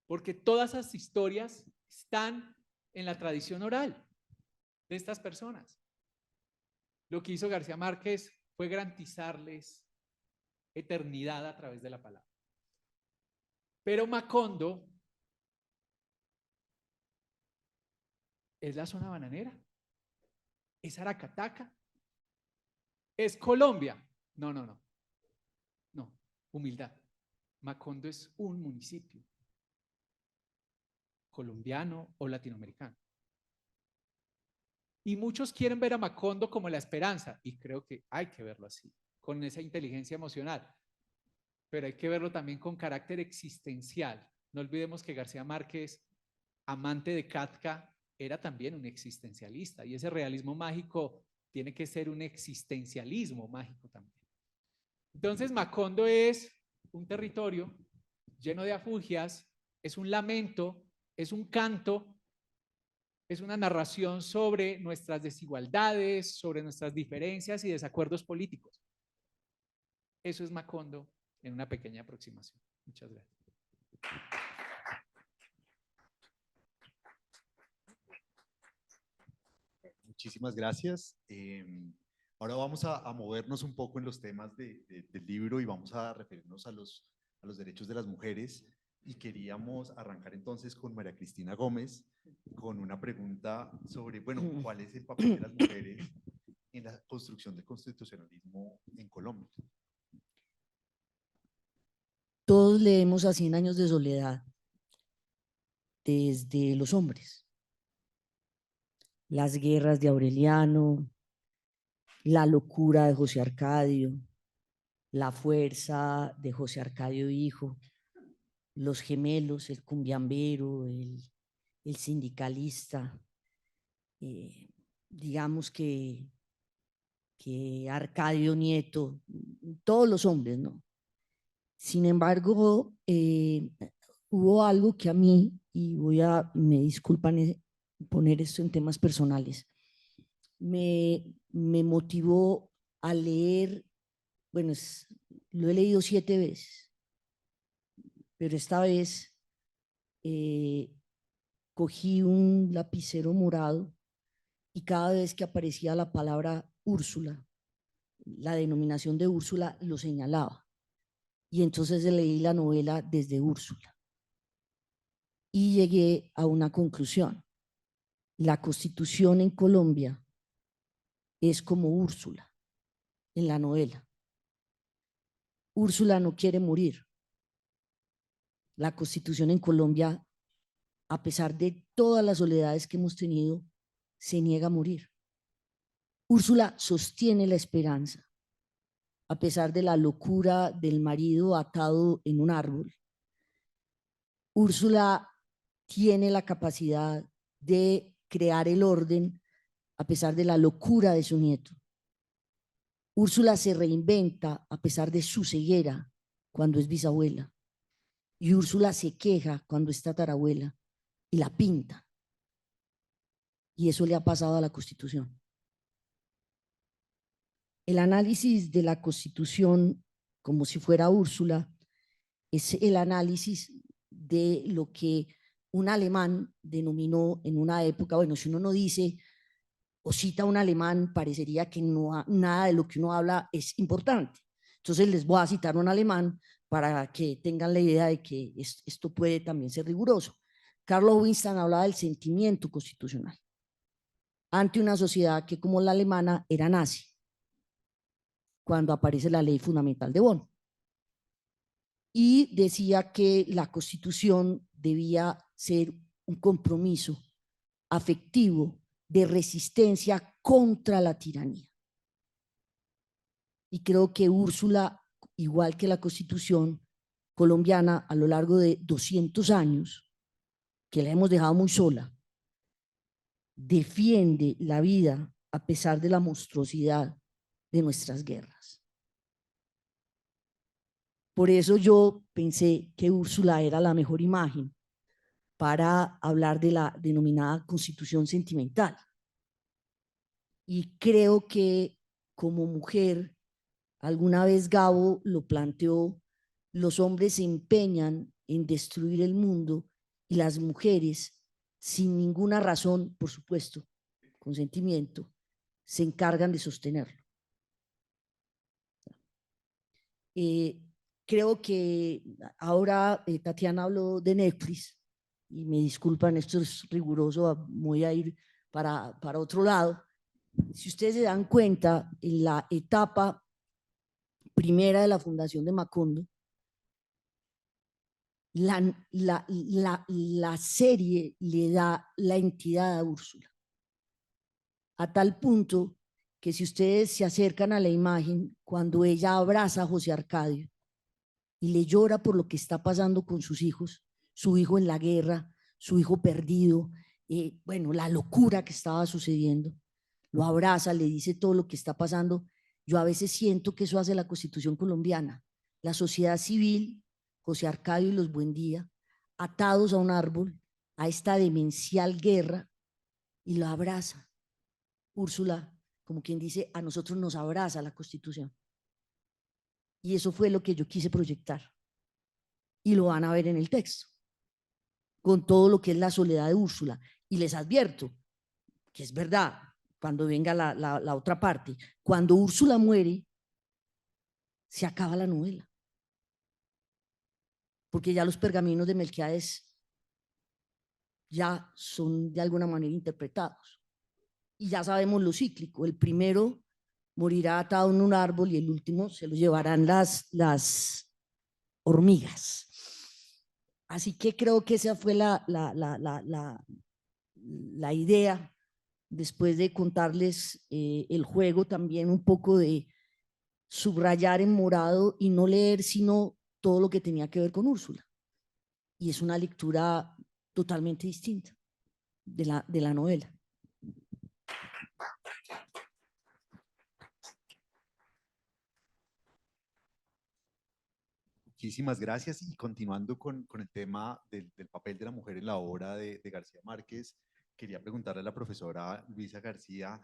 Porque todas esas historias están en la tradición oral de estas personas. Lo que hizo García Márquez fue garantizarles eternidad a través de la palabra. Pero Macondo es la zona bananera, es Aracataca, es Colombia. No, humildad. Macondo es un municipio colombiano o latinoamericano. Y muchos quieren ver a Macondo como la esperanza, y creo que hay que verlo así, con esa inteligencia emocional, pero hay que verlo también con carácter existencial. No olvidemos que García Márquez, amante de Kafka, era también un existencialista, y ese realismo mágico tiene que ser un existencialismo mágico también. Entonces Macondo es un territorio lleno de afugias, es un lamento, es un canto, es una narración sobre nuestras desigualdades, sobre nuestras diferencias y desacuerdos políticos. Eso es Macondo en una pequeña aproximación. Muchas gracias. Muchísimas gracias. Ahora vamos a movernos un poco en los temas del libro y vamos a referirnos a los derechos de las mujeres. Y queríamos arrancar entonces con María Cristina Gómez, con una pregunta sobre, bueno, ¿cuál es el papel de las mujeres en la construcción del constitucionalismo en Colombia? Todos leemos a 100 años de soledad desde los hombres. Las guerras de Aureliano, la locura de José Arcadio, la fuerza de José Arcadio hijo, los gemelos, el cumbiambero, el sindicalista, digamos que Arcadio Nieto, todos los hombres, ¿no? Sin embargo, hubo algo que a mí, y me disculpan poner esto en temas personales, me motivó a leer, bueno, lo he leído 7 veces, pero esta vez cogí un lapicero morado y cada vez que aparecía la palabra Úrsula, la denominación de Úrsula, lo señalaba. Y entonces leí la novela desde Úrsula. Y llegué a una conclusión. La Constitución en Colombia es como Úrsula en la novela. Úrsula no quiere morir. La Constitución en Colombia, a pesar de todas las soledades que hemos tenido, se niega a morir. Úrsula sostiene la esperanza, a pesar de la locura del marido atado en un árbol. Úrsula tiene la capacidad de crear el orden a pesar de la locura de su nieto. Úrsula se reinventa a pesar de su ceguera cuando es bisabuela. Y Úrsula se queja cuando es tatarabuela y la pinta. Y eso le ha pasado a la Constitución. El análisis de la Constitución, como si fuera Úrsula, es el análisis de lo que un alemán denominó en una época, bueno, si uno no dice o cita a un alemán, parecería que no, nada de lo que uno habla es importante. Entonces les voy a citar a un alemán para que tengan la idea de que esto puede también ser riguroso. Carl Winston hablaba del sentimiento constitucional ante una sociedad que, como la alemana, era nazi, cuando aparece la Ley Fundamental de Bonn. Y decía que la Constitución debía ser un compromiso afectivo de resistencia contra la tiranía. Y creo que Úrsula, igual que la Constitución colombiana, a lo largo de 200 años, que la hemos dejado muy sola, defiende la vida a pesar de la monstruosidad de nuestras guerras. Por eso yo pensé que Úrsula era la mejor imagen para hablar de la denominada Constitución sentimental. Y creo que como mujer, alguna vez Gabo lo planteó, los hombres se empeñan en destruir el mundo y las mujeres, sin ninguna razón, por supuesto, con sentimiento, se encargan de sostenerlo. Creo que ahora Tatiana habló de Netflix, y me disculpan, esto es riguroso, voy a ir para otro lado. Si ustedes se dan cuenta, en la etapa primera de la fundación de Macondo, la serie le da la entidad a Úrsula, a tal punto que si ustedes se acercan a la imagen, cuando ella abraza a José Arcadio y le llora por lo que está pasando con sus hijos, su hijo en la guerra, su hijo perdido, bueno, la locura que estaba sucediendo, lo abraza, le dice todo lo que está pasando. Yo a veces siento que eso hace la Constitución colombiana, la sociedad civil, José Arcadio y los Buendía, atados a un árbol, a esta demencial guerra, y lo abraza. Úrsula, como quien dice, a nosotros nos abraza la Constitución. Y eso fue lo que yo quise proyectar. Y lo van a ver en el texto, con todo lo que es la soledad de Úrsula. Y les advierto que es verdad, cuando venga la otra parte, cuando Úrsula muere, se acaba la novela. Porque ya los pergaminos de Melquiades ya son de alguna manera interpretados. Y ya sabemos lo cíclico. El primero morirá atado en un árbol y el último se lo llevarán las hormigas. Así que creo que esa fue la idea, después de contarles el juego, también un poco de subrayar en morado y no leer sino todo lo que tenía que ver con Úrsula. Y es una lectura totalmente distinta de la novela. Muchísimas gracias. Y continuando con el tema del papel de la mujer en la obra de García Márquez, quería preguntarle a la profesora Luisa García,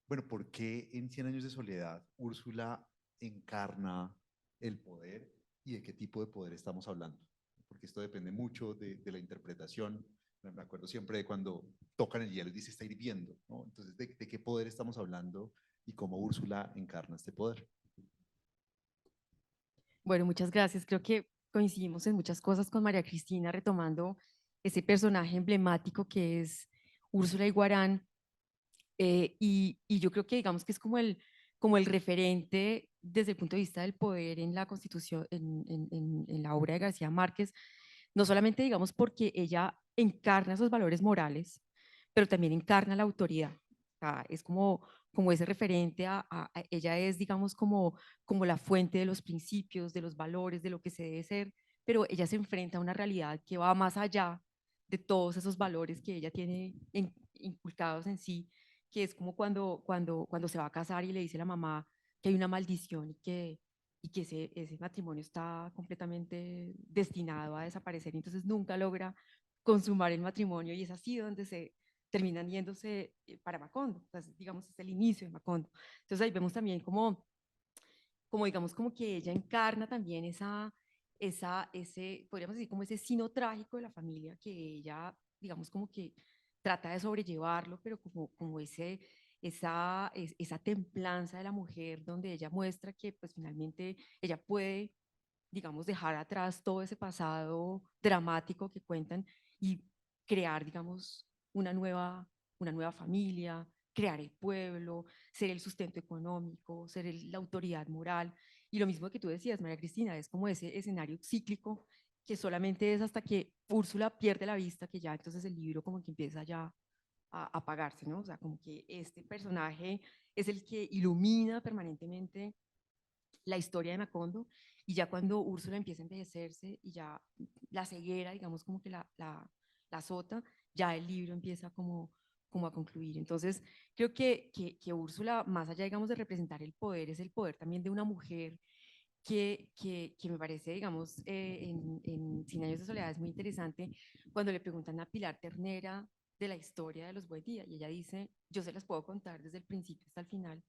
bueno, ¿por qué en 100 años de soledad Úrsula encarna el poder y de qué tipo de poder estamos hablando? Porque esto depende mucho de la interpretación. Me acuerdo siempre de cuando tocan el hielo y dice está hirviendo, ¿no? Entonces, ¿de qué poder estamos hablando y cómo Úrsula encarna este poder? Bueno, muchas gracias. Creo que coincidimos en muchas cosas con María Cristina, retomando ese personaje emblemático que es Úrsula Iguarán. Y yo creo que digamos que es como el referente desde el punto de vista del poder en la Constitución, en la obra de García Márquez, no solamente digamos porque ella encarna esos valores morales, pero también encarna la autoridad. O sea, es como ese referente ella es, digamos, como la fuente de los principios, de los valores, de lo que se debe ser, pero ella se enfrenta a una realidad que va más allá de todos esos valores que ella tiene inculcados en sí, que es como cuando se va a casar y le dice a la mamá hay una maldición y que ese matrimonio está completamente destinado a desaparecer, entonces nunca logra consumar el matrimonio y es así donde se terminan yéndose para Macondo. Entonces, digamos, es el inicio de Macondo. Entonces ahí vemos también como digamos, como que ella encarna también podríamos decir, como ese sino trágico de la familia, que ella, digamos, como que trata de sobrellevarlo, pero como esa templanza de la mujer, donde ella muestra que pues finalmente ella puede, digamos, dejar atrás todo ese pasado dramático que cuentan y crear, digamos, una nueva familia, crear el pueblo, ser el sustento económico, ser la autoridad moral. Y lo mismo que tú decías, María Cristina, es como ese escenario cíclico que solamente es hasta que Úrsula pierde la vista, que ya entonces el libro como que empieza ya a apagarse, ¿no? O sea, como que este personaje es el que ilumina permanentemente la historia de Macondo, y ya cuando Úrsula empieza a envejecerse y ya la ceguera, digamos, como que la azota, ya el libro empieza como a concluir. Entonces, creo que Úrsula, más allá, digamos, de representar el poder, es el poder también de una mujer que me parece, digamos, en Cien años de soledad es muy interesante cuando le preguntan a Pilar Ternera de la historia de los Buendía y ella dice, yo se las puedo contar desde el principio hasta el final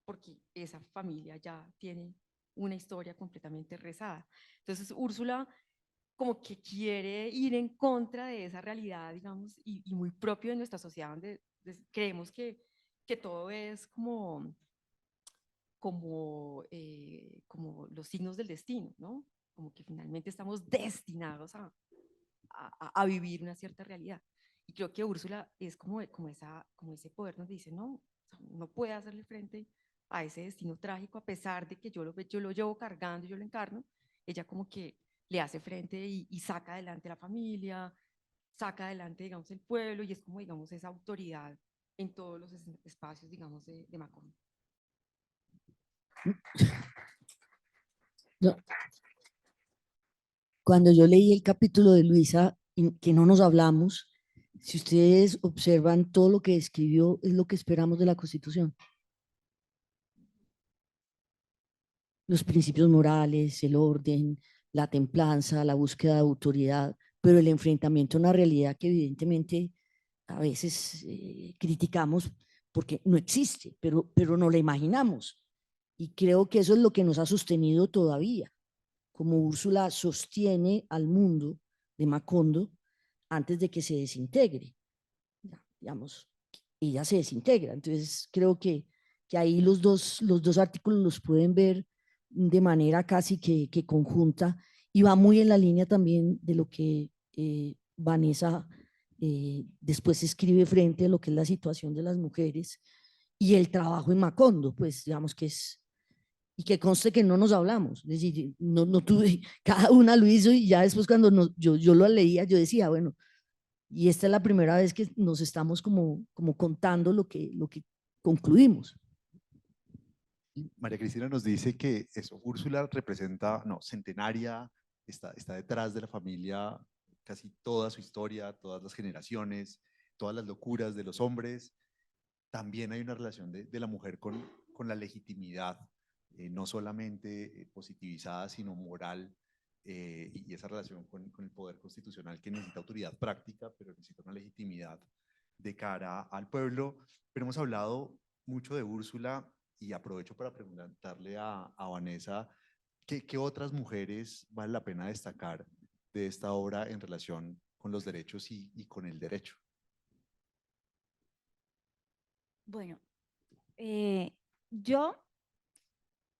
porque esa familia ya tiene una historia completamente rezada. Entonces, Úrsula como que quiere ir en contra de esa realidad, digamos, y muy propio de nuestra sociedad, donde creemos que todo es como los signos del destino, ¿no? Como que finalmente estamos destinados a vivir una cierta realidad. Y creo que Úrsula es como ese poder nos dice, no, no puede hacerle frente a ese destino trágico, a pesar de que yo lo llevo cargando, yo lo encarno, ella como que le hace frente y saca adelante la familia, saca adelante, digamos, el pueblo, y es como, digamos, esa autoridad en todos los espacios, digamos, de Macondo. No, cuando yo leí el capítulo de Luisa, que no nos hablamos, si ustedes observan todo lo que escribió, es lo que esperamos de la Constitución. Los principios morales, el orden, la templanza, la búsqueda de autoridad, pero el enfrentamiento a una realidad que evidentemente a veces criticamos porque no existe, pero no la imaginamos. Y creo que eso es lo que nos ha sostenido todavía, como Úrsula sostiene al mundo de Macondo antes de que se desintegre. Digamos, ella se desintegra. Entonces creo que ahí los dos artículos los pueden ver de manera casi que conjunta y va muy en la línea también de lo que Vanessa después escribe frente a lo que es la situación de las mujeres y el trabajo en Macondo, pues digamos que es, y que conste que no nos hablamos, es decir, no tuve, cada una lo hizo y ya después cuando yo lo leía, yo decía, bueno, y esta es la primera vez que nos estamos como contando lo que concluimos. María Cristina nos dice que eso, Úrsula representa, no, centenaria, está detrás de la familia casi toda su historia, todas las generaciones, todas las locuras de los hombres. También hay una relación de la mujer con la legitimidad, no solamente positivizada, sino moral, y esa relación con el poder constitucional que necesita autoridad práctica, pero necesita una legitimidad de cara al pueblo. Pero hemos hablado mucho de Úrsula y aprovecho para preguntarle a Vanessa, ¿qué otras mujeres vale la pena destacar de esta obra en relación con los derechos y con el derecho? Bueno, yo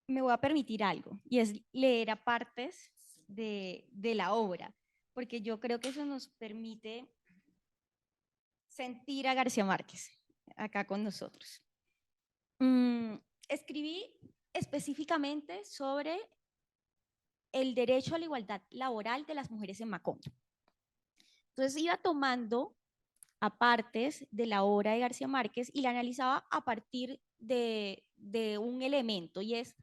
me voy a permitir algo y es leer a partes de la obra, porque yo creo que eso nos permite sentir a García Márquez acá con nosotros. Escribí específicamente sobre el derecho a la igualdad laboral de las mujeres en Macondo. Entonces iba tomando apartes de la obra de García Márquez y la analizaba a partir de un elemento, y es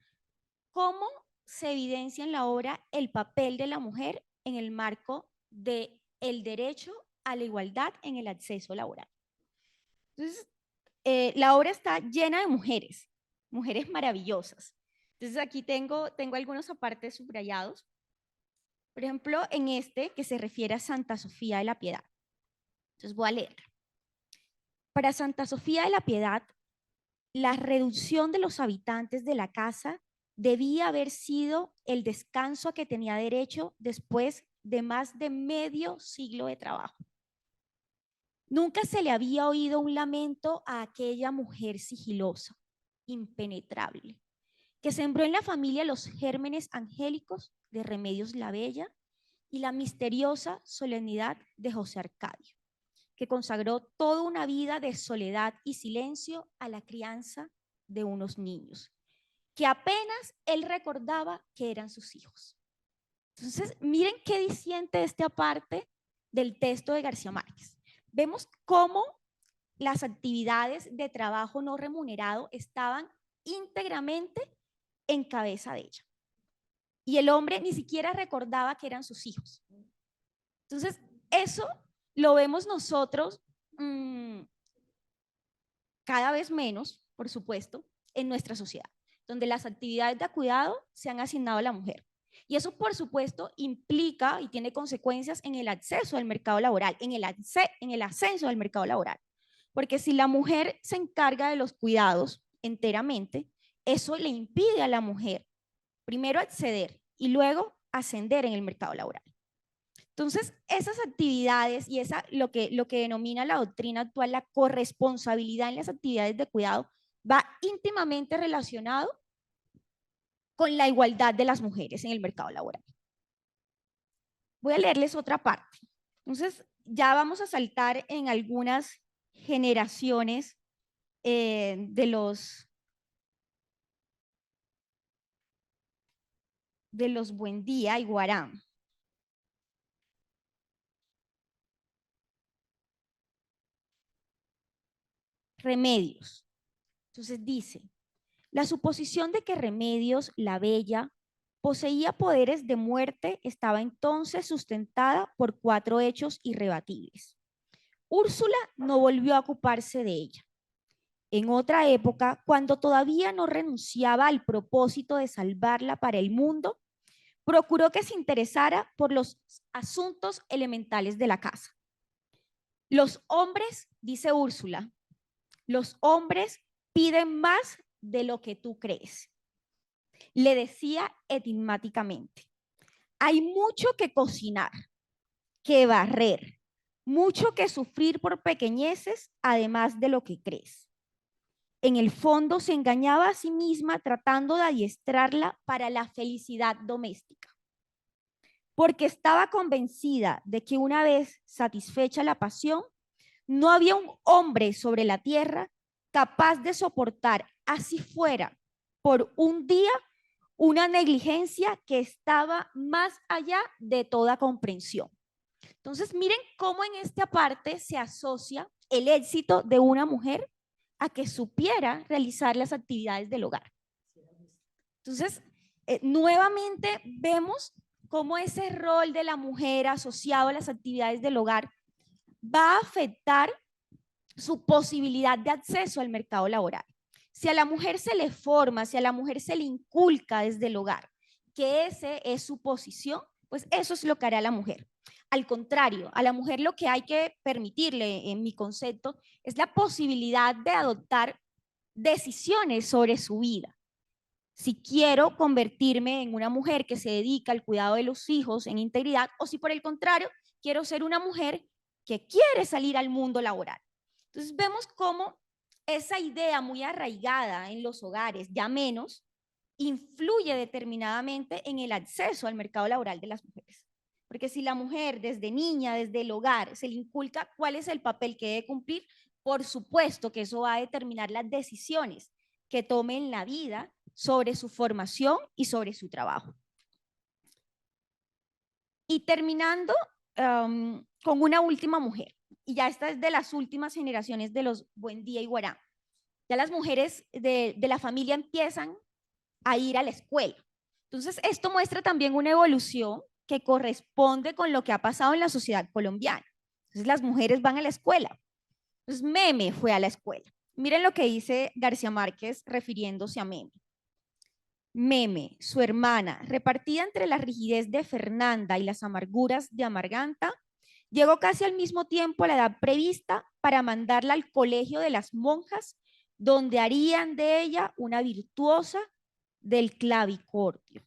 cómo se evidencia en la obra el papel de la mujer en el marco del derecho a la igualdad en el acceso laboral. Entonces, la obra está llena de mujeres, mujeres maravillosas, Entonces aquí tengo algunos apartes subrayados. Por ejemplo, en este que se refiere a Santa Sofía de la Piedad. Entonces voy a leer. Para Santa Sofía de la Piedad, la reducción de los habitantes de la casa debía haber sido el descanso a que tenía derecho después de más de medio siglo de trabajo. Nunca se le había oído un lamento a aquella mujer sigilosa, impenetrable, que sembró en la familia los gérmenes angélicos de Remedios la Bella y la misteriosa solemnidad de José Arcadio, que consagró toda una vida de soledad y silencio a la crianza de unos niños, que apenas él recordaba que eran sus hijos. Entonces, miren qué diciente esta parte del texto de García Márquez. Vemos cómo las actividades de trabajo no remunerado estaban íntegramente en cabeza de ella. Y el hombre ni siquiera recordaba que eran sus hijos. Entonces, eso lo vemos nosotros cada vez menos, por supuesto, en nuestra sociedad, donde las actividades de cuidado se han asignado a la mujer. Y eso, por supuesto, implica y tiene consecuencias en el acceso al mercado laboral, en el ascenso del mercado laboral. Porque si la mujer se encarga de los cuidados enteramente, eso le impide a la mujer primero acceder y luego ascender en el mercado laboral. Entonces, esas actividades y lo que denomina la doctrina actual, la corresponsabilidad en las actividades de cuidado, va íntimamente relacionado con la igualdad de las mujeres en el mercado laboral. Voy a leerles otra parte. Entonces, ya vamos a saltar en algunas generaciones de los Buendía y Guarán. Remedios. Entonces dice, la suposición de que Remedios la Bella poseía poderes de muerte estaba entonces sustentada por 4 hechos irrebatibles. Úrsula no volvió a ocuparse de ella. En otra época, cuando todavía no renunciaba al propósito de salvarla para el mundo, procuró que se interesara por los asuntos elementales de la casa. Los hombres, dice Úrsula, los hombres piden más de lo que tú crees. Le decía enigmáticamente, hay mucho que cocinar, que barrer, mucho que sufrir por pequeñeces, además de lo que crees. En el fondo se engañaba a sí misma tratando de adiestrarla para la felicidad doméstica, porque estaba convencida de que una vez satisfecha la pasión, no había un hombre sobre la tierra capaz de soportar, así fuera, por un día, una negligencia que estaba más allá de toda comprensión. Entonces, miren cómo en esta parte se asocia el éxito de una mujer a que supiera realizar las actividades del hogar. Entonces, nuevamente vemos cómo ese rol de la mujer asociado a las actividades del hogar va a afectar su posibilidad de acceso al mercado laboral. Si a la mujer se le forma, si a la mujer se le inculca desde el hogar que esa es su posición, pues eso es lo que hará la mujer. Al contrario, a la mujer lo que hay que permitirle, en mi concepto, es la posibilidad de adoptar decisiones sobre su vida. Si quiero convertirme en una mujer que se dedica al cuidado de los hijos en integridad, o si por el contrario, quiero ser una mujer que quiere salir al mundo laboral. Entonces vemos cómo esa idea muy arraigada en los hogares, ya menos, influye determinadamente en el acceso al mercado laboral de las mujeres. Porque si la mujer desde niña, desde el hogar, se le inculca cuál es el papel que debe cumplir, por supuesto que eso va a determinar las decisiones que tome en la vida sobre su formación y sobre su trabajo. Y terminando con una última mujer, y ya esta es de las últimas generaciones de los Buendía y Guarán. Ya las mujeres de la familia empiezan a ir a la escuela. Entonces, esto muestra también una evolución que corresponde con lo que ha pasado en la sociedad colombiana. Entonces, las mujeres van a la escuela. Entonces, Meme fue a la escuela. Miren lo que dice García Márquez refiriéndose a Meme. Meme, su hermana, repartida entre la rigidez de Fernanda y las amarguras de Amarganta, llegó casi al mismo tiempo a la edad prevista para mandarla al colegio de las monjas, donde harían de ella una virtuosa del clavicordio.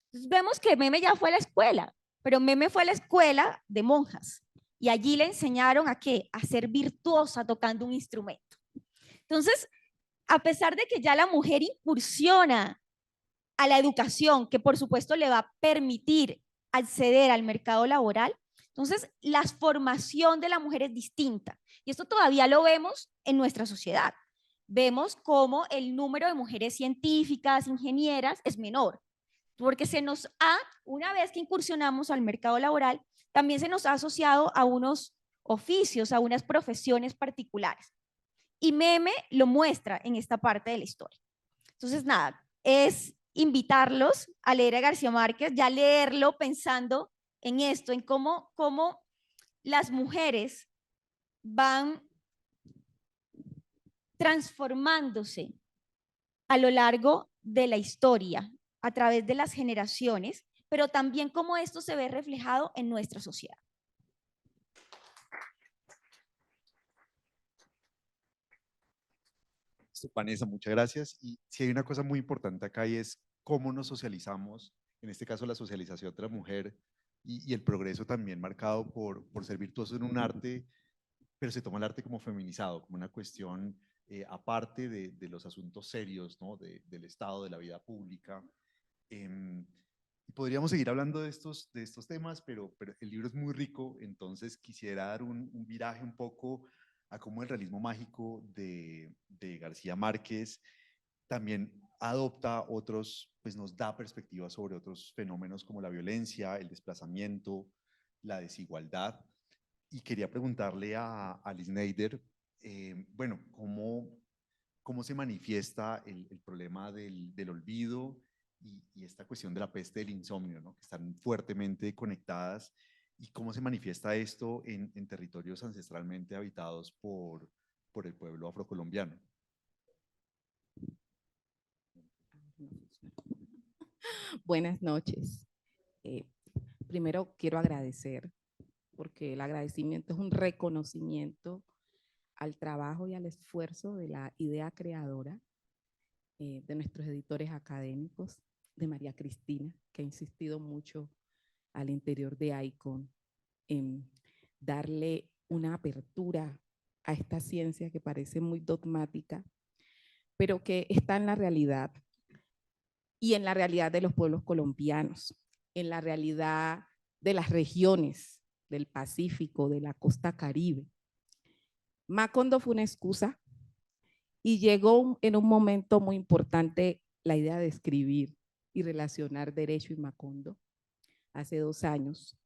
Entonces vemos que Meme ya fue a la escuela, pero Meme fue a la escuela de monjas y allí le enseñaron a qué, a ser virtuosa tocando un instrumento. Entonces, a pesar de que ya la mujer incursiona a la educación, que por supuesto le va a permitir acceder al mercado laboral, entonces la formación de la mujer es distinta. Y esto todavía lo vemos en nuestra sociedad. Vemos cómo el número de mujeres científicas, ingenieras, es menor, porque una vez que incursionamos al mercado laboral, también se nos ha asociado a unos oficios, a unas profesiones particulares. Y Meme lo muestra en esta parte de la historia. Entonces, nada, es invitarlos a leer a García Márquez, ya leerlo pensando en esto, en cómo las mujeres van transformándose a lo largo de la historia, a través de las generaciones, pero también cómo esto se ve reflejado en nuestra sociedad. Vanessa, muchas gracias. Y si hay una cosa muy importante acá y es cómo nos socializamos, en este caso la socialización de la mujer y el progreso también marcado por ser virtuoso en un arte, pero se toma el arte como feminizado, como una cuestión aparte de los asuntos serios, ¿no? Del Estado, de la vida pública. Y podríamos seguir hablando de estos temas, pero el libro es muy rico, entonces quisiera dar un viraje un poco a cómo el realismo mágico de García Márquez también adopta otros, pues nos da perspectivas sobre otros fenómenos como la violencia, el desplazamiento, la desigualdad. Y quería preguntarle a Liz Neider, bueno, cómo se manifiesta el problema del olvido y esta cuestión de la peste del insomnio, ¿no? Que están fuertemente conectadas, y cómo se manifiesta esto en territorios ancestralmente habitados por el pueblo afrocolombiano. Buenas noches. Primero quiero agradecer, porque el agradecimiento es un reconocimiento al trabajo y al esfuerzo de la idea creadora, de nuestros editores académicos, de María Cristina, que ha insistido mucho al interior de ICON en darle una apertura a esta ciencia que parece muy dogmática, pero que está en la realidad, y en la realidad de los pueblos colombianos, en la realidad de las regiones del Pacífico, de la costa Caribe. Macondo fue una excusa y llegó en un momento muy importante la idea de escribir y relacionar derecho y Macondo hace 2 años.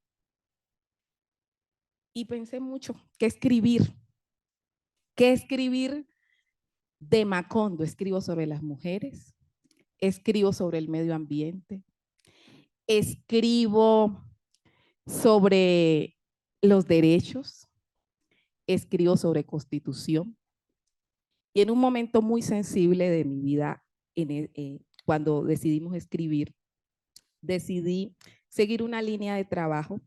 Y pensé mucho, ¿qué escribir? ¿Qué escribir de Macondo? Escribo sobre las mujeres, escribo sobre el medio ambiente, escribo sobre los derechos, escribo sobre constitución. Y en un momento muy sensible de mi vida, cuando decidimos escribir, decidí seguir una línea de trabajo,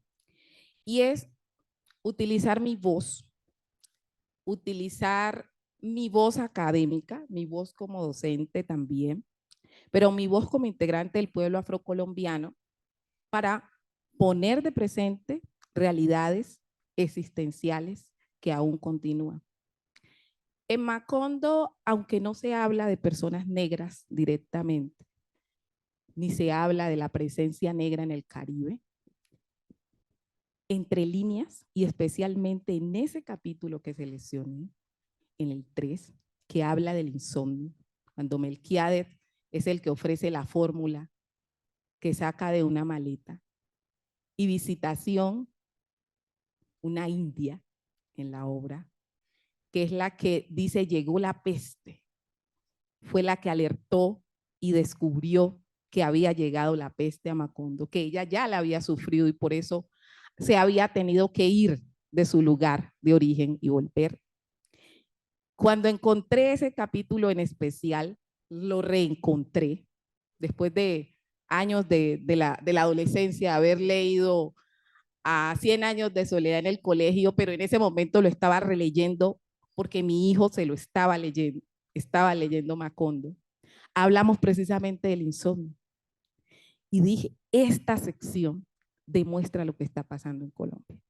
y es utilizar mi voz académica, mi voz como docente también, pero mi voz como integrante del pueblo afrocolombiano, para poner de presente realidades existenciales que aún continúan. En Macondo, aunque no se habla de personas negras directamente, ni se habla de la presencia negra en el Caribe, entre líneas, y especialmente en ese capítulo que seleccioné, en el 3, que habla del insomnio, cuando Melquiades es el que ofrece la fórmula que saca de una maleta, y Visitación, una india en la obra, que es la que dice llegó la peste, fue la que alertó y descubrió que había llegado la peste a Macondo, que ella ya la había sufrido y por eso se había tenido que ir de su lugar de origen y volver. Cuando encontré ese capítulo en especial, lo reencontré después de años de la adolescencia, haber leído a 100 años de soledad en el colegio, pero en ese momento lo estaba releyendo porque mi hijo se lo estaba leyendo Macondo. Hablamos precisamente del insomnio y dije, esta sección demuestra lo que está pasando en Colombia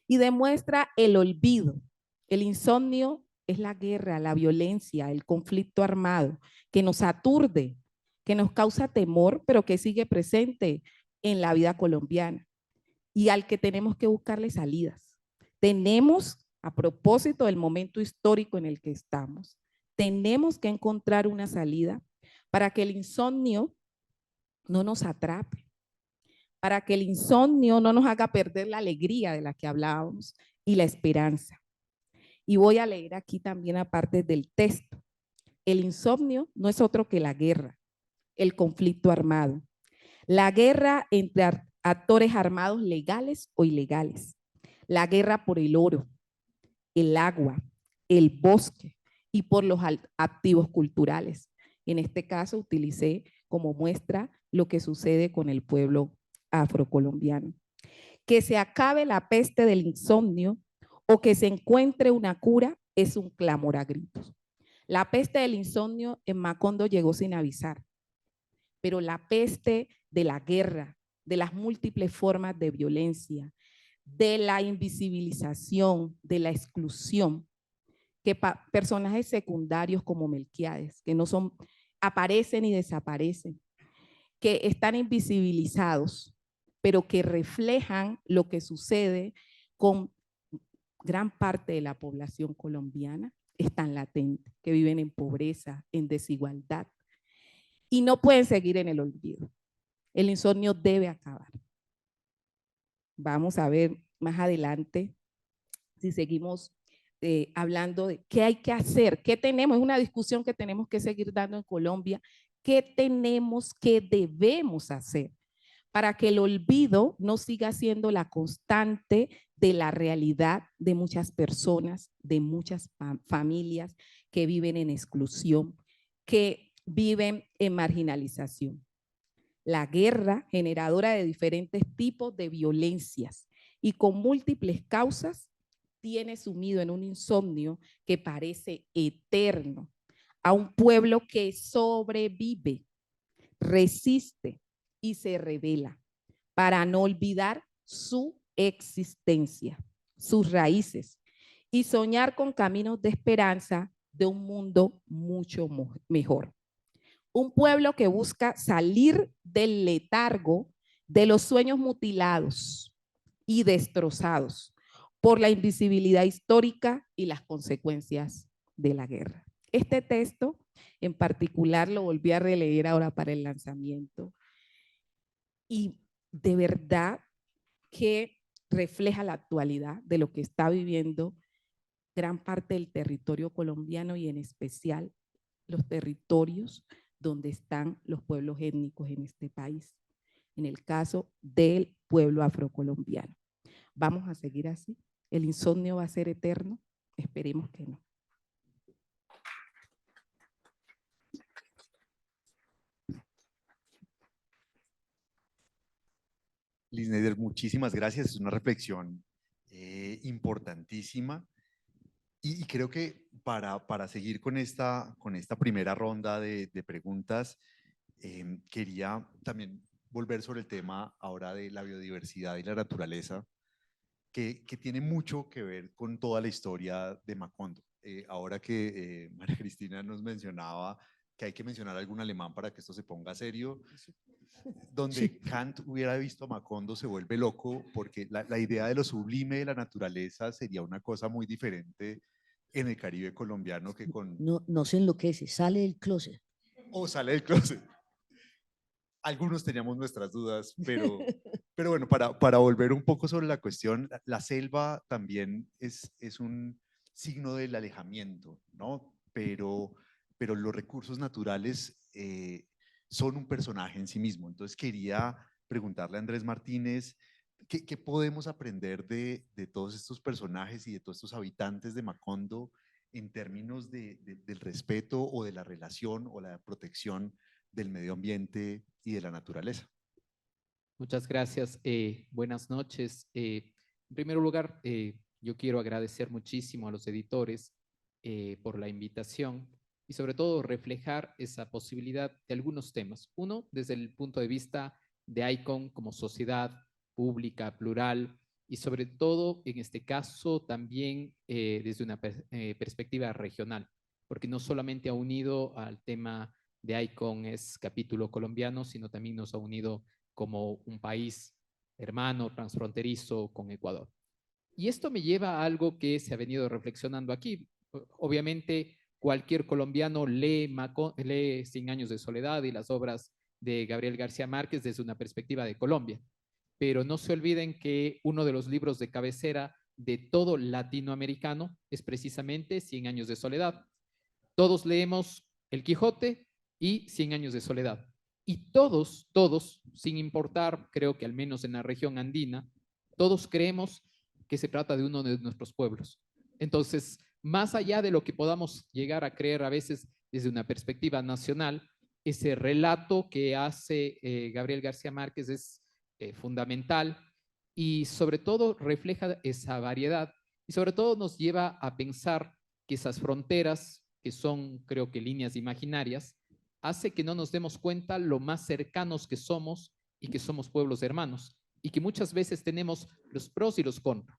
y demuestra el olvido. El insomnio es la guerra, la violencia, el conflicto armado que nos aturde, que nos causa temor, pero que sigue presente en la vida colombiana y al que tenemos que buscarle salidas. Tenemos, a propósito del momento histórico en el que estamos, tenemos que encontrar una salida para que el insomnio no nos atrape, para que el insomnio no nos haga perder la alegría de la que hablábamos y la esperanza. Y voy a leer aquí también aparte del texto. El insomnio no es otro que la guerra, el conflicto armado, la guerra entre actores armados legales o ilegales, la guerra por el oro, el agua, el bosque y por los activos culturales. En este caso utilicé como muestra lo que sucede con el pueblo afrocolombiano. Que se acabe la peste del insomnio o que se encuentre una cura es un clamor a gritos. La peste del insomnio en Macondo llegó sin avisar, pero la peste de la guerra, de las múltiples formas de violencia, de la invisibilización, de la exclusión, que personajes secundarios como Melquiades, que no son, aparecen y desaparecen, que están invisibilizados, pero que reflejan lo que sucede con gran parte de la población colombiana, están latentes, que viven en pobreza, en desigualdad, y no pueden seguir en el olvido. El insomnio debe acabar. Vamos a ver más adelante si seguimos hablando de qué hay que hacer, qué tenemos, es una discusión que tenemos que seguir dando en Colombia, qué tenemos, qué debemos hacer para que el olvido no siga siendo la constante de la realidad de muchas personas, de muchas familias que viven en exclusión, que viven en marginalización. La guerra, generadora de diferentes tipos de violencias y con múltiples causas, tiene sumido en un insomnio que parece eterno a un pueblo que sobrevive, resiste y se revela para no olvidar su existencia, sus raíces y soñar con caminos de esperanza de un mundo mucho mejor. Un pueblo que busca salir del letargo de los sueños mutilados y destrozados por la invisibilidad histórica y las consecuencias de la guerra. Este texto en particular lo volví a releer ahora para el lanzamiento y de verdad que refleja la actualidad de lo que está viviendo gran parte del territorio colombiano y en especial los territorios donde están los pueblos étnicos en este país, en el caso del pueblo afrocolombiano. ¿Vamos a seguir así? ¿El insomnio va a ser eterno? Esperemos que no. Liz Neider, muchísimas gracias. Es una reflexión importantísima. Y creo que para seguir con esta primera ronda de preguntas, quería también volver sobre el tema ahora de la biodiversidad y la naturaleza, que tiene mucho que ver con toda la historia de Macondo. Ahora que María Cristina nos mencionaba que hay que mencionar algún alemán para que esto se ponga serio, donde Kant hubiera visto a Macondo se vuelve loco, porque la idea de lo sublime de la naturaleza sería una cosa muy diferente en el Caribe colombiano que con... No se enloquece, sale del closet. O sale del closet. Algunos teníamos nuestras dudas, pero bueno, para volver un poco sobre la cuestión, la selva también es un signo del alejamiento, ¿no? Pero los recursos naturales son un personaje en sí mismo. Entonces quería preguntarle a Andrés Martínez, ¿qué podemos aprender de todos estos personajes y de todos estos habitantes de Macondo en términos del respeto o de la relación o la protección del medio ambiente y de la naturaleza. Muchas gracias. Buenas noches. En primer lugar, yo quiero agradecer muchísimo a los editores por la invitación y sobre todo reflejar esa posibilidad de algunos temas. Uno, desde el punto de vista de ICON como sociedad pública, plural, y sobre todo, en este caso, también desde una perspectiva regional, porque no solamente ha unido al tema de ICON es capítulo colombiano, sino también nos ha unido como un país hermano, transfronterizo con Ecuador. Y esto me lleva a algo que se ha venido reflexionando aquí. Obviamente, cualquier colombiano lee 100 años de soledad y las obras de Gabriel García Márquez desde una perspectiva de Colombia. Pero no se olviden que uno de los libros de cabecera de todo latinoamericano es precisamente 100 años de soledad. Todos leemos El Quijote y 100 años de soledad. Y todos, sin importar, creo que al menos en la región andina, todos creemos que se trata de uno de nuestros pueblos. Entonces, más allá de lo que podamos llegar a creer a veces desde una perspectiva nacional, ese relato que hace Gabriel García Márquez es fundamental y sobre todo refleja esa variedad y sobre todo nos lleva a pensar que esas fronteras, que son creo que líneas imaginarias, hace que no nos demos cuenta lo más cercanos que somos y que somos pueblos hermanos y que muchas veces tenemos los pros y los contras.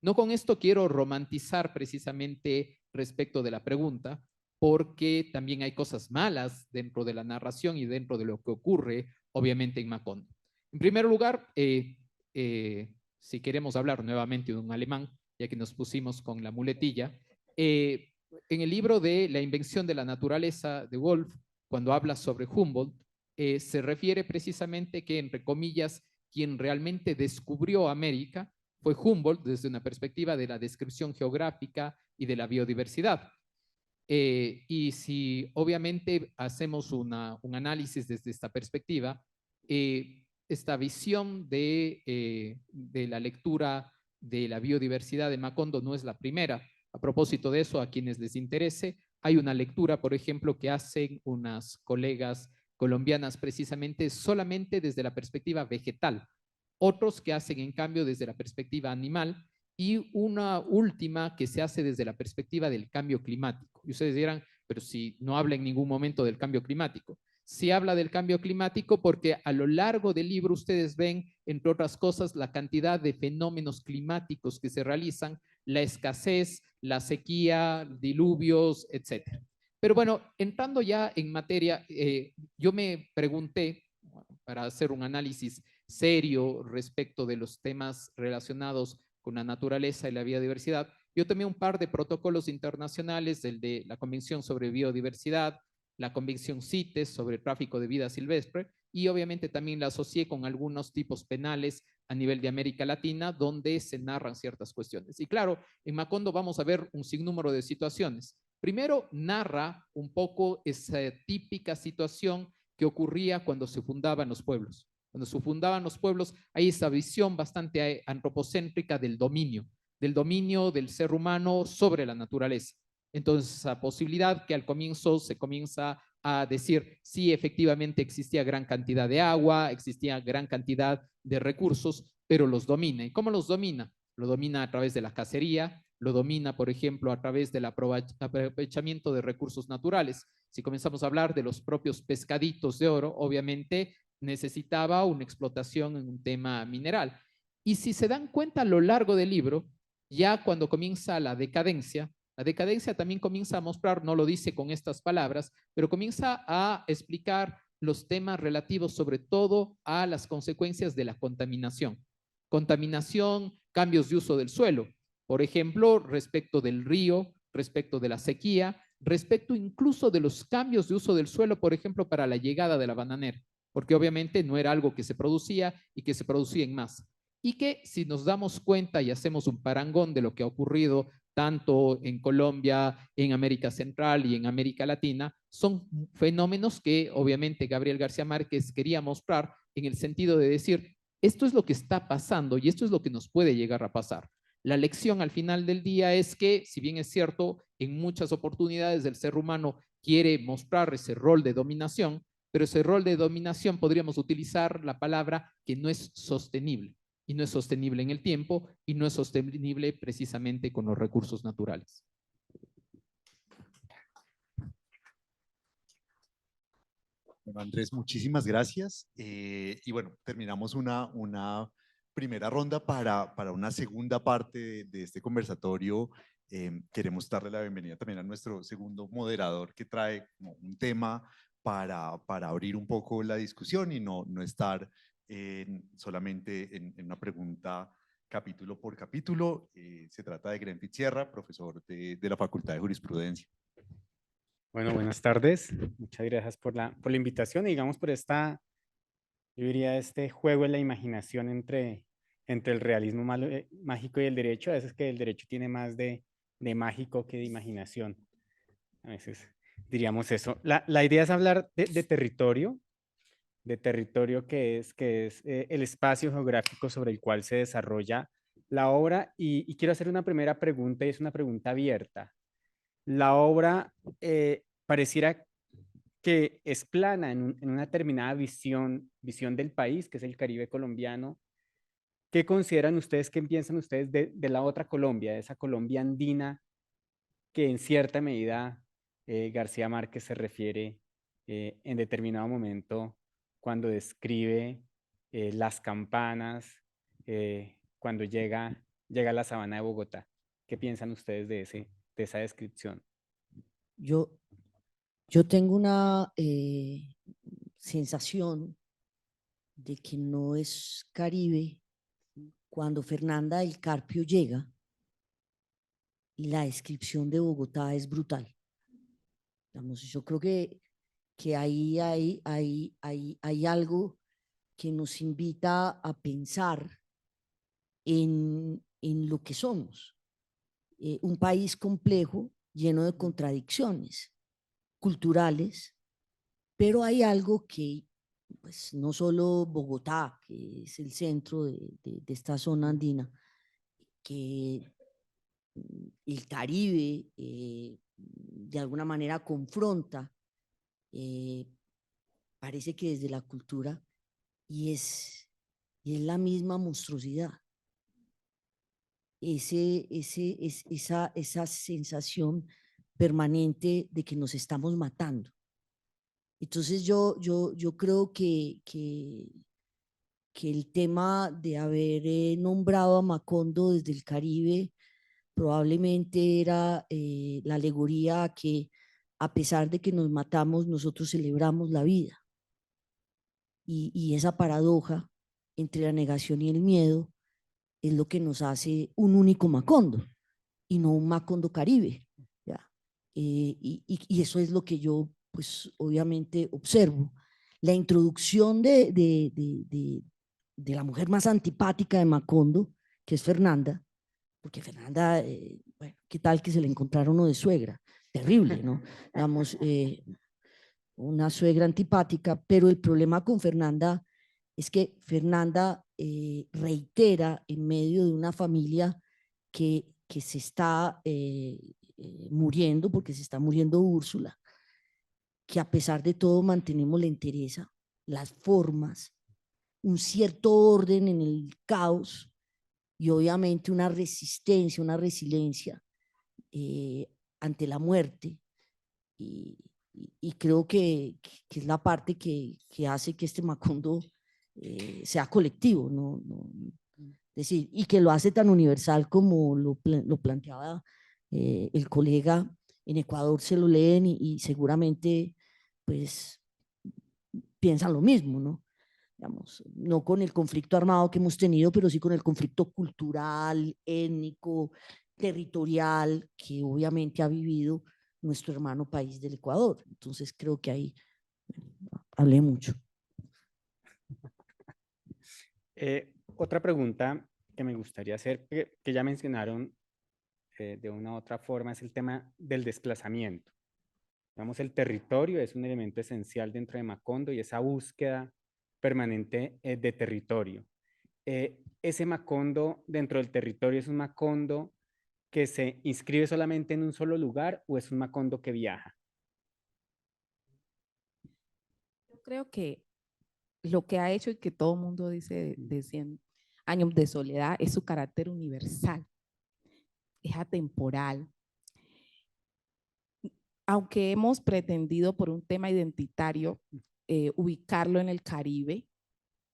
No con esto quiero romantizar precisamente respecto de la pregunta, porque también hay cosas malas dentro de la narración y dentro de lo que ocurre, obviamente, en Macondo. En primer lugar, si queremos hablar nuevamente de un alemán, ya que nos pusimos con la muletilla, en el libro de La invención de la naturaleza de Wolf, cuando habla sobre Humboldt, se refiere precisamente que, entre comillas, quien realmente descubrió América fue Humboldt desde una perspectiva de la descripción geográfica y de la biodiversidad. Y si obviamente hacemos un análisis desde esta perspectiva, esta visión de la lectura de la biodiversidad de Macondo no es la primera. A propósito de eso, a quienes les interese, hay una lectura, por ejemplo, que hacen unas colegas colombianas precisamente solamente desde la perspectiva vegetal, otros que hacen en cambio desde la perspectiva animal y una última que se hace desde la perspectiva del cambio climático. Y ustedes dirán, pero si no habla en ningún momento del cambio climático. Sí habla del cambio climático porque a lo largo del libro ustedes ven, entre otras cosas, la cantidad de fenómenos climáticos que se realizan, la escasez, la sequía, diluvios, etc. Pero bueno, entrando ya en materia, yo me pregunté, para hacer un análisis serio respecto de los temas relacionados con la naturaleza y la biodiversidad, yo tomé un par de protocolos internacionales, el de la Convención sobre Biodiversidad, la Convención CITES sobre tráfico de vida silvestre, y obviamente también la asocié con algunos tipos penales a nivel de América Latina, donde se narran ciertas cuestiones. Y claro, en Macondo vamos a ver un sinnúmero de situaciones. Primero, narra un poco esa típica situación que ocurría cuando se fundaban los pueblos. Cuando se fundaban los pueblos, hay esa visión bastante antropocéntrica del dominio del ser humano sobre la naturaleza. Entonces, esa posibilidad que al comienzo se comienza a decir, sí, efectivamente existía gran cantidad de agua, existía gran cantidad de recursos, pero los domina. ¿Y cómo los domina? Lo domina a través de la cacería, lo domina, por ejemplo, a través del aprovechamiento de recursos naturales. Si comenzamos a hablar de los propios pescaditos de oro, obviamente necesitaba una explotación en un tema mineral. Y si se dan cuenta a lo largo del libro, ya cuando comienza la decadencia también comienza a mostrar, no lo dice con estas palabras, pero comienza a explicar los temas relativos sobre todo a las consecuencias de la contaminación. Contaminación, cambios de uso del suelo, por ejemplo, respecto del río, respecto de la sequía, respecto incluso de los cambios de uso del suelo, por ejemplo, para la llegada de la bananera, porque obviamente no era algo que se producía y que se producía en masa. Y que si nos damos cuenta y hacemos un parangón de lo que ha ocurrido tanto en Colombia, en América Central y en América Latina, son fenómenos que obviamente Gabriel García Márquez quería mostrar en el sentido de decir, esto es lo que está pasando y esto es lo que nos puede llegar a pasar. La lección al final del día es que, si bien es cierto, en muchas oportunidades el ser humano quiere mostrar ese rol de dominación, pero ese rol de dominación podríamos utilizar la palabra que no es sostenible, y no es sostenible en el tiempo, y no es sostenible precisamente con los recursos naturales. Bueno, Andrés, muchísimas gracias. Y bueno, terminamos una primera ronda para una segunda parte de este conversatorio. Queremos darle la bienvenida también a nuestro segundo moderador que trae como un tema para abrir un poco la discusión y no estar solamente en una pregunta capítulo por capítulo. Se trata de Grenfit Sierra, profesor de la Facultad de Jurisprudencia. Bueno, buenas tardes. Muchas gracias por la invitación y digamos por esta, yo diría, este juego en la imaginación entre el realismo mágico y el derecho. A veces que el derecho tiene más de mágico que de imaginación. A veces diríamos eso. La idea es hablar de territorio que es el espacio geográfico sobre el cual se desarrolla la obra. Y quiero hacer una primera pregunta y es una pregunta abierta. La obra pareciera que es plana en una determinada visión del país, que es el Caribe colombiano. ¿Qué consideran ustedes, qué piensan ustedes de la otra Colombia, de esa Colombia andina que en cierta medida García Márquez se refiere en determinado momento cuando describe las campanas, cuando llega a la sabana de Bogotá? ¿Qué piensan ustedes de esa descripción? Yo tengo una sensación de que no es Caribe cuando Fernanda del Carpio llega y la descripción de Bogotá es brutal. Digamos, yo creo que ahí hay algo que nos invita a pensar en lo que somos. Un país complejo, lleno de contradicciones culturales, pero hay algo que pues, no solo Bogotá, que es el centro de esta zona andina, que el Caribe de alguna manera confronta, parece que desde la cultura, y es la misma monstruosidad. Esa sensación permanente de que nos estamos matando. Entonces yo creo que el tema de haber nombrado a Macondo desde el Caribe probablemente era la alegoría a que a pesar de que nos matamos, nosotros celebramos la vida. Y esa paradoja entre la negación y el miedo es lo que nos hace un único Macondo y no un Macondo Caribe. ¿Ya? Y eso es lo que yo, pues obviamente observo. La introducción de la mujer más antipática de Macondo, que es Fernanda, porque Fernanda, bueno, ¿qué tal que se le encontraron uno de suegra? Terrible, ¿no? Digamos, una suegra antipática, pero el problema con Fernanda es que Fernanda reitera en medio de una familia que se está muriendo, porque se está muriendo Úrsula, que a pesar de todo mantenemos la entereza, las formas, un cierto orden en el caos y obviamente una resistencia, una resiliencia ante la muerte. Y creo que es la parte que hace que este Macondo sea colectivo, es decir, y que lo hace tan universal como lo planteaba el colega. En Ecuador se lo leen y seguramente pues piensan lo mismo, ¿no? Digamos, no con el conflicto armado que hemos tenido, pero sí con el conflicto cultural, étnico, territorial que obviamente ha vivido nuestro hermano país del Ecuador. Entonces creo que ahí hablé mucho. Otra pregunta que me gustaría hacer, que ya mencionaron de una u otra forma, es el tema del desplazamiento. Digamos, el territorio es un elemento esencial dentro de Macondo y esa búsqueda permanente de territorio. Ese Macondo dentro del territorio es un Macondo que se inscribe solamente en un solo lugar o es un Macondo que viaja. creo que lo que ha hecho y que todo el mundo dice de 100 años de soledad es su carácter universal, es atemporal. Aunque hemos pretendido por un tema identitario ubicarlo en el Caribe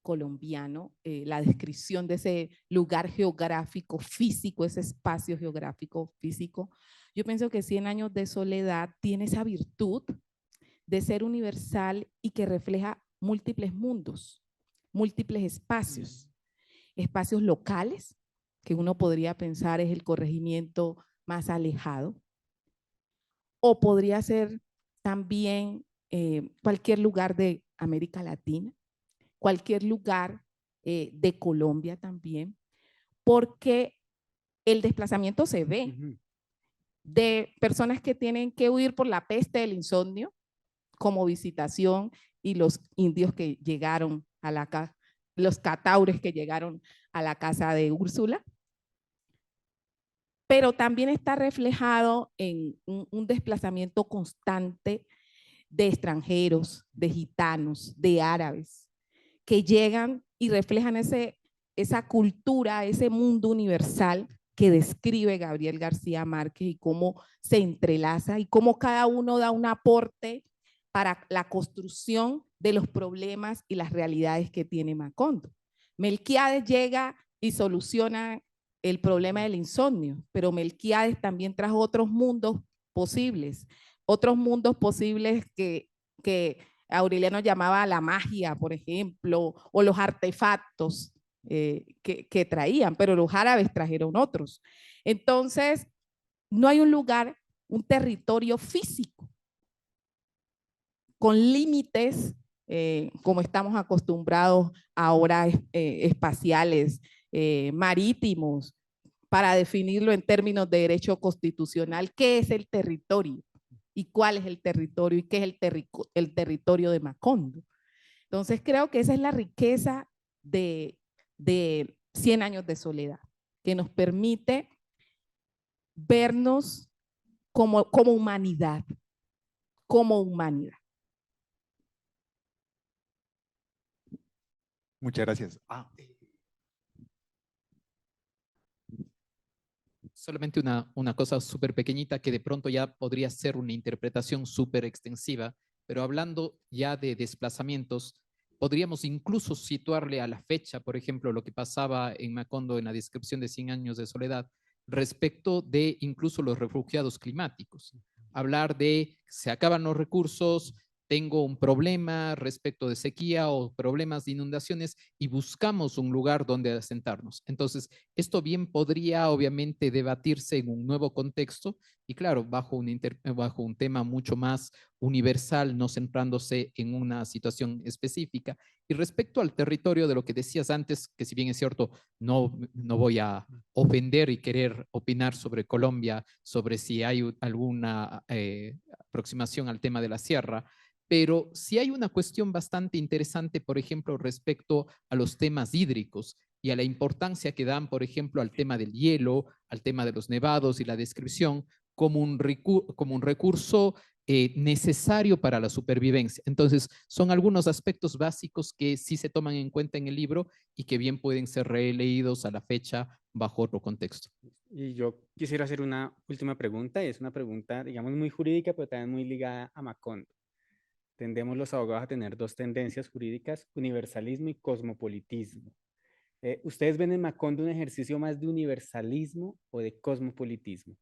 colombiano, la descripción de ese lugar geográfico físico, ese espacio geográfico físico, yo pienso que 100 años de soledad tiene esa virtud de ser universal y que refleja múltiples mundos, múltiples espacios, espacios locales, que uno podría pensar es el corregimiento más alejado, o podría ser también cualquier lugar de América Latina, cualquier lugar de Colombia también, porque el desplazamiento se ve de personas que tienen que huir por la peste del insomnio como visitación y los indios que llegaron a la casa, los cataures que llegaron a la casa de Úrsula, pero también está reflejado en un desplazamiento constante de extranjeros, de gitanos, de árabes, que llegan y reflejan esa cultura, ese mundo universal que describe Gabriel García Márquez y cómo se entrelaza y cómo cada uno da un aporte para la construcción de los problemas y las realidades que tiene Macondo. Melquíades llega y soluciona el problema del insomnio, pero Melquíades también trajo otros mundos posibles que Aureliano llamaba la magia, por ejemplo, o los artefactos que traían, pero los árabes trajeron otros. Entonces, no hay un lugar, un territorio físico con límites como estamos acostumbrados ahora espaciales, marítimos, para definirlo en términos de derecho constitucional, ¿qué es el territorio? ¿Y cuál es el territorio? ¿Y qué es el territorio de Macondo? Entonces creo que esa es la riqueza de 100 años de soledad, que nos permite vernos como humanidad, como humanidad. Muchas gracias. Solamente una cosa súper pequeñita que de pronto ya podría ser una interpretación súper extensiva, pero hablando ya de desplazamientos, podríamos incluso situarle a la fecha, por ejemplo, lo que pasaba en Macondo en la descripción de 100 años de soledad, respecto de incluso los refugiados climáticos. Hablar de se acaban los recursos, tengo un problema respecto de sequía o problemas de inundaciones y buscamos un lugar donde asentarnos. Entonces, esto bien podría obviamente debatirse en un nuevo contexto y claro, bajo un tema mucho más universal, no centrándose en una situación específica. Y respecto al territorio de lo que decías antes, que si bien es cierto, no voy a ofender y querer opinar sobre Colombia, sobre si hay alguna aproximación al tema de la sierra, pero sí hay una cuestión bastante interesante, por ejemplo, respecto a los temas hídricos y a la importancia que dan, por ejemplo, al tema del hielo, al tema de los nevados y la descripción como un recurso necesario para la supervivencia. Entonces, son algunos aspectos básicos que sí se toman en cuenta en el libro y que bien pueden ser releídos a la fecha bajo otro contexto. Y yo quisiera hacer una última pregunta, y es una pregunta, digamos, muy jurídica, pero también muy ligada a Macondo. Tendemos los abogados a tener dos tendencias jurídicas, universalismo y cosmopolitismo. ¿Ustedes ven en Macondo un ejercicio más de universalismo o de cosmopolitismo?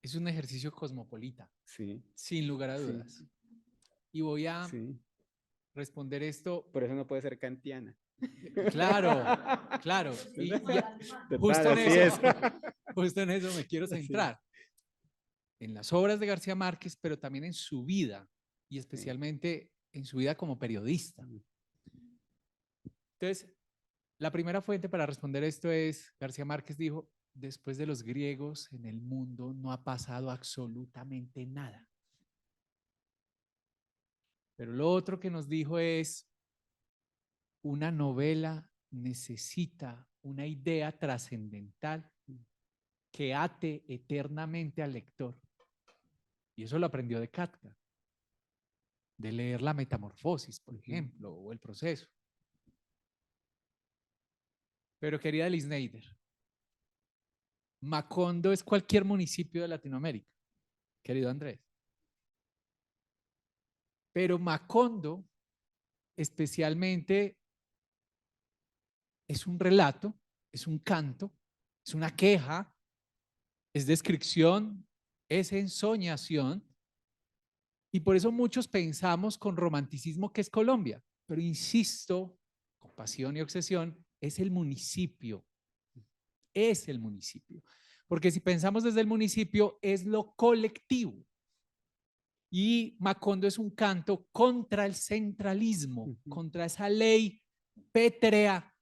Es un ejercicio cosmopolita, Sí. sin lugar a dudas. Sí. Y voy a Sí. responder esto. Por eso no puede ser kantiana. Claro, claro. Y justo en eso me quiero centrar. Sí. En las obras de García Márquez, pero también en su vida y especialmente en su vida como periodista. Entonces, la primera fuente para responder esto es, García Márquez dijo, después de los griegos en el mundo no ha pasado absolutamente nada. Pero lo otro que nos dijo es, una novela necesita una idea trascendental que ate eternamente al lector. Y eso lo aprendió de Kafka, de leer La Metamorfosis, por ejemplo, o El Proceso. Pero querida Liz Neider, Macondo es cualquier municipio de Latinoamérica, querido Andrés. Pero Macondo especialmente es un relato, es un canto, es una queja, es descripción, es ensoñación. Y por eso muchos pensamos con romanticismo que es Colombia. Pero insisto, con pasión y obsesión, es el municipio. Es el municipio. Porque si pensamos desde el municipio, es lo colectivo. Y Macondo es un canto contra el centralismo, contra esa ley pétrea,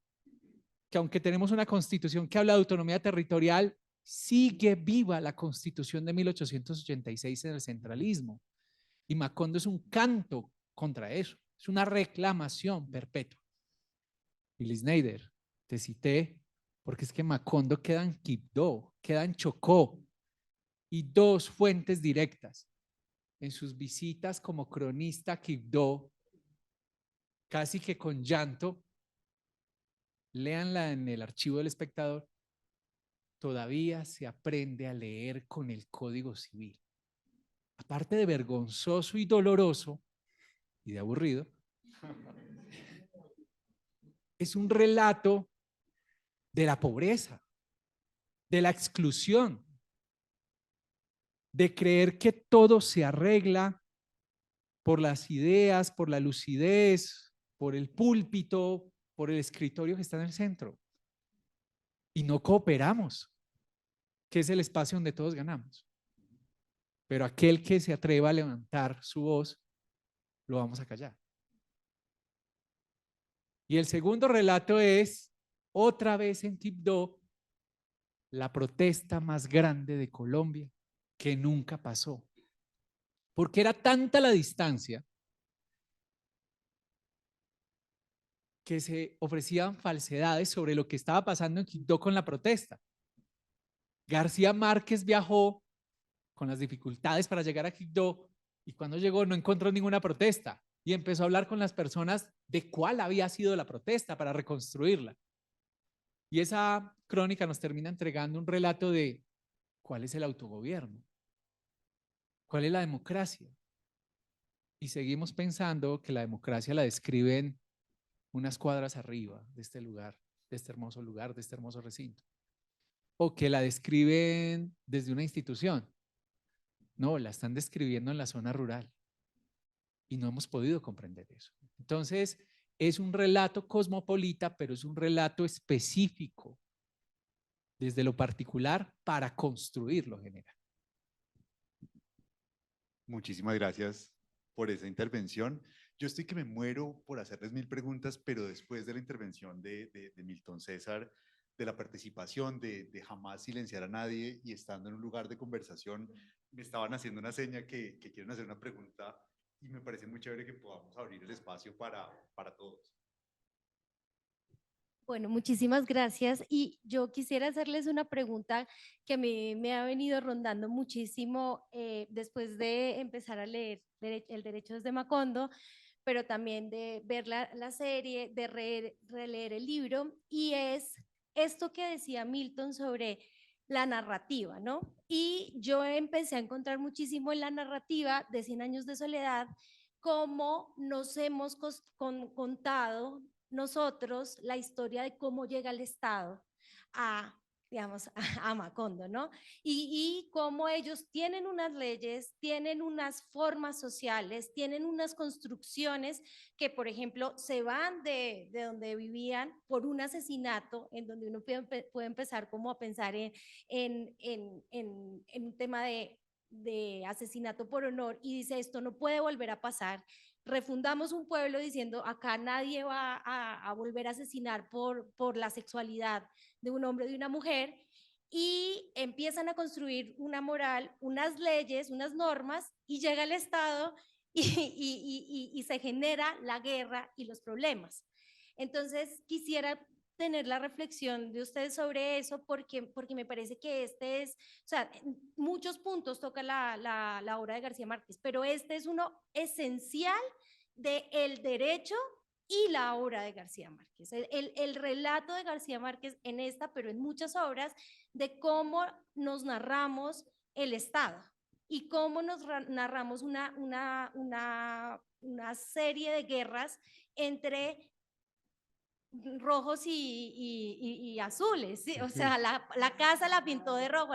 que aunque tenemos una constitución que habla de autonomía territorial, sigue viva la constitución de 1886 en el centralismo. Y Macondo es un canto contra eso, es una reclamación perpetua. Y Liz Neider, te cité porque es que Macondo queda en Quibdó, queda en Chocó, y dos fuentes directas. En sus visitas como cronista a Quibdó, casi que con llanto, léanla en el archivo del espectador, todavía se aprende a leer con el Código Civil. Aparte de vergonzoso y doloroso y de aburrido, es un relato de la pobreza, de la exclusión, de creer que todo se arregla por las ideas, por la lucidez, por el púlpito, por el escritorio que está en el centro. Y no cooperamos, que es el espacio donde todos ganamos. Pero aquel que se atreva a levantar su voz, lo vamos a callar. Y el segundo relato es, otra vez en Quibdó, la protesta más grande de Colombia que nunca pasó. Porque era tanta la distancia que se ofrecían falsedades sobre lo que estaba pasando en Quibdó con la protesta. García Márquez viajó con las dificultades para llegar a Quibdó y cuando llegó no encontró ninguna protesta y empezó a hablar con las personas de cuál había sido la protesta para reconstruirla. Y esa crónica nos termina entregando un relato de cuál es el autogobierno, cuál es la democracia. Y seguimos pensando que la democracia la describen unas cuadras arriba de este lugar, de este hermoso recinto. O que la describen desde una institución. No, la están describiendo en la zona rural. Y no hemos podido comprender eso. Entonces, es un relato cosmopolita, pero es un relato específico, desde lo particular para construir lo general. Muchísimas gracias por esa intervención. Yo estoy que me muero por hacerles 1000 preguntas, pero después de la intervención de Milton César, de la participación, de jamás silenciar a nadie y estando en un lugar de conversación, me estaban haciendo una seña que quieren hacer una pregunta y me parece muy chévere que podamos abrir el espacio para todos. Bueno, muchísimas gracias. Y yo quisiera hacerles una pregunta que a mí me ha venido rondando muchísimo después de empezar a leer El Derecho desde Macondo, pero también de ver la serie, de releer el libro, y es esto que decía Milton sobre la narrativa, ¿no? Y yo empecé a encontrar muchísimo en la narrativa de 100 años de soledad cómo nos hemos contado nosotros la historia de cómo llega el Estado a, digamos, a Macondo, ¿no? Y cómo ellos tienen unas leyes, tienen unas formas sociales, tienen unas construcciones que, por ejemplo, se van de donde vivían por un asesinato, en donde uno puede empezar como a pensar en un tema de asesinato por honor y dice, esto no puede volver a pasar. Refundamos un pueblo diciendo, acá nadie va a volver a asesinar por la sexualidad de un hombre o de una mujer, y empiezan a construir una moral, unas leyes, unas normas, y llega el Estado y se genera la guerra y los problemas. Entonces quisiera tener la reflexión de ustedes sobre eso porque me parece que este es, o sea, muchos puntos toca la obra de García Márquez, pero este es uno esencial del derecho y la obra de García Márquez. El relato de García Márquez en esta, pero en muchas obras, de cómo nos narramos el Estado y cómo nos narramos una serie de guerras entre rojos y azules, ¿sí? O sea, la casa la pintó de rojo,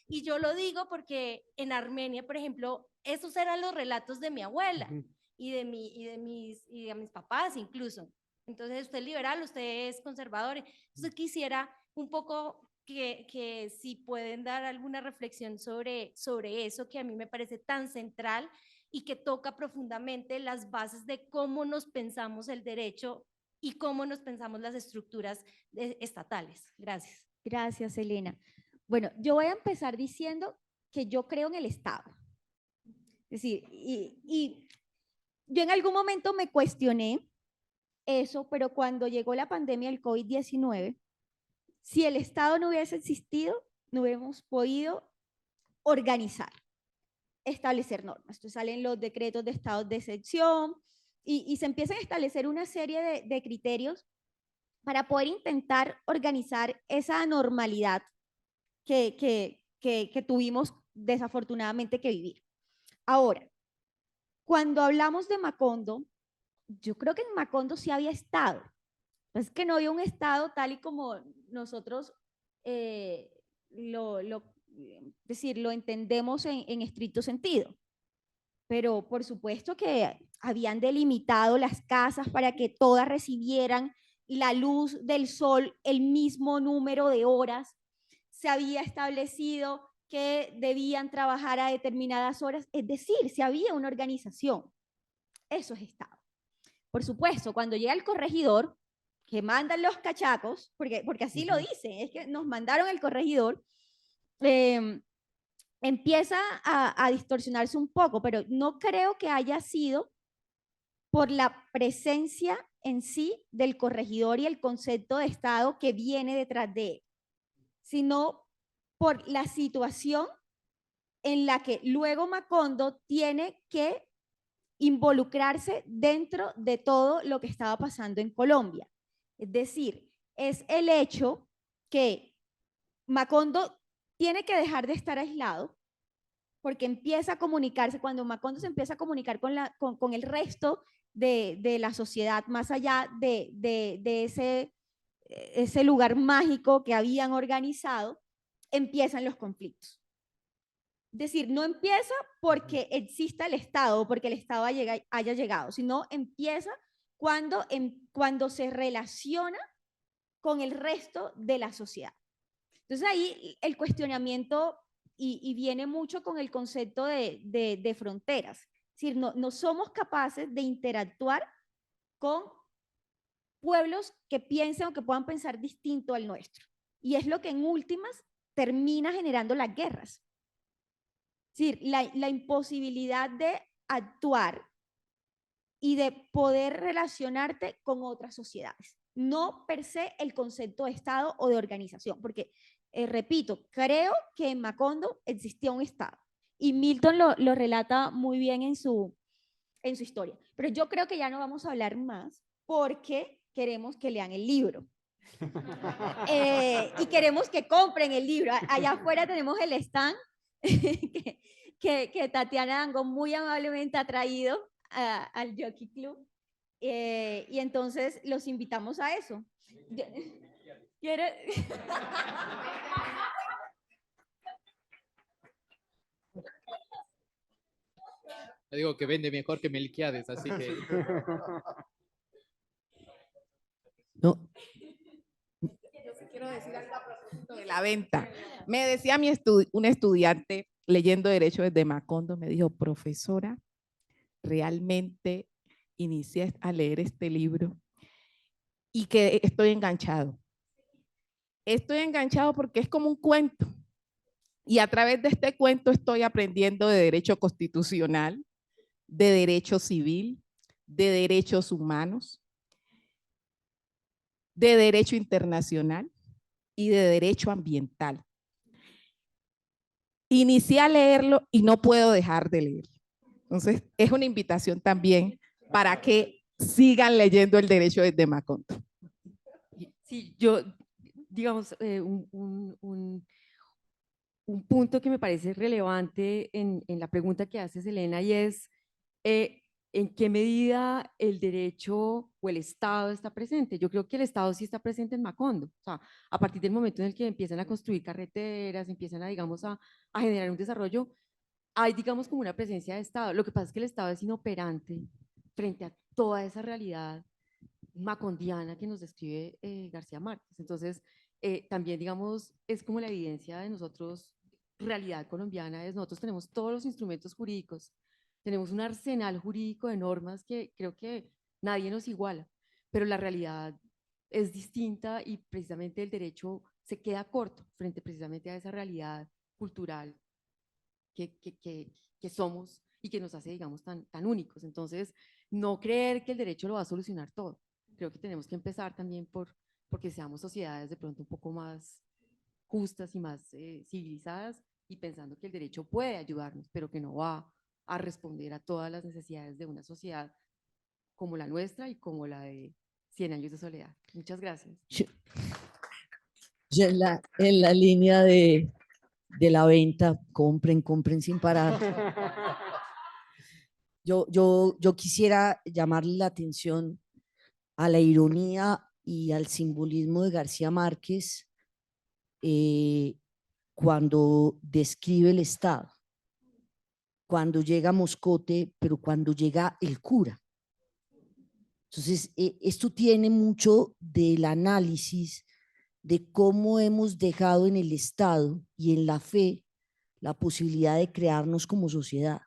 y yo lo digo porque en Armenia, por ejemplo, esos eran los relatos de mi abuela y de mis papás incluso. Entonces, usted es liberal, usted es conservador. Entonces, quisiera un poco que si pueden dar alguna reflexión sobre eso, que a mí me parece tan central y que toca profundamente las bases de cómo nos pensamos el derecho y cómo nos pensamos las estructuras estatales. Gracias. Gracias, Elena. Bueno, yo voy a empezar diciendo que yo creo en el Estado. Es decir, y yo en algún momento me cuestioné eso, pero cuando llegó la pandemia del COVID-19, si el Estado no hubiese existido, no hubiéramos podido organizar, establecer normas. Entonces salen los decretos de estados de excepción y se empiezan a establecer una serie de criterios para poder intentar organizar esa normalidad que tuvimos desafortunadamente que vivir. Ahora, cuando hablamos de Macondo, yo creo que en Macondo sí había Estado. Es que no había un Estado tal y como nosotros lo entendemos en estricto sentido. Pero por supuesto que habían delimitado las casas para que todas recibieran la luz del sol el mismo número de horas. Se había establecido que debían trabajar a determinadas horas, es decir, se había una organización. Eso es Estado. Por supuesto, cuando llega el corregidor, que mandan los cachacos, porque así lo dicen, es que nos mandaron el corregidor, empieza a distorsionarse un poco, pero no creo que haya sido por la presencia en sí del corregidor y el concepto de Estado que viene detrás de él, sino por la situación en la que luego Macondo tiene que involucrarse dentro de todo lo que estaba pasando en Colombia. Es decir, es el hecho que Macondo tiene que dejar de estar aislado porque empieza a comunicarse, cuando Macondo se empieza a comunicar con el resto de la sociedad, más allá de ese lugar mágico que habían organizado, empiezan los conflictos. Es decir, no empieza porque exista el Estado o porque el Estado haya llegado, sino empieza cuando se relaciona con el resto de la sociedad. Entonces ahí el cuestionamiento y viene mucho con el concepto de fronteras. Es decir, no somos capaces de interactuar con pueblos que piensen o que puedan pensar distinto al nuestro. Y es lo que en últimas termina generando las guerras. Es decir, la imposibilidad de actuar y de poder relacionarte con otras sociedades. No per se el concepto de Estado o de organización, porque, repito, creo que en Macondo existía un Estado. Y Milton lo relata muy bien en su historia. Pero yo creo que ya no vamos a hablar más porque queremos que lean el libro. Y queremos que compren el libro. Allá afuera tenemos el stand que Tatiana Dango muy amablemente ha traído al Jockey Club. Y entonces los invitamos a eso. Yo digo que vende mejor que Melquiades, así que... No. Yo sí quiero decir algo a propósito de la venta. Me decía un estudiante leyendo Derecho desde Macondo, me dijo, profesora, realmente inicié a leer este libro y que estoy enganchado. Estoy enganchado porque es como un cuento. Y a través de este cuento estoy aprendiendo de derecho constitucional, de derecho civil, de derechos humanos, de derecho internacional y de derecho ambiental. Inicié a leerlo y no puedo dejar de leerlo. Entonces, es una invitación también para que sigan leyendo el derecho desde Macondo. Sí, yo, digamos, un punto que me parece relevante en la pregunta que haces, Elena, y es en qué medida el derecho o el Estado está presente. Yo creo que el Estado sí está presente en Macondo. O sea, a partir del momento en el que empiezan a construir carreteras, empiezan a, digamos, a generar un desarrollo, hay, digamos, como una presencia de Estado. Lo que pasa es que el Estado es inoperante frente a toda esa realidad macondiana que nos describe García Márquez. Entonces, también, digamos, es como la evidencia de nosotros, realidad colombiana, es nosotros tenemos todos los instrumentos jurídicos, tenemos un arsenal jurídico de normas que creo que nadie nos iguala, pero la realidad es distinta y precisamente el derecho se queda corto frente precisamente a esa realidad cultural que somos y que nos hace, digamos, tan únicos. Entonces, no creer que el derecho lo va a solucionar todo. Creo que tenemos que empezar también porque seamos sociedades de pronto un poco más justas y más civilizadas y pensando que el derecho puede ayudarnos, pero que no va a responder a todas las necesidades de una sociedad como la nuestra y como la de 100 años de soledad. Muchas gracias. Yo en la línea de la venta, compren, compren sin parar. Yo quisiera llamarle la atención a la ironía y al simbolismo de García Márquez cuando describe el Estado, cuando llega Moscote, pero cuando llega el cura. Entonces, esto tiene mucho del análisis de cómo hemos dejado en el Estado y en la fe la posibilidad de crearnos como sociedad.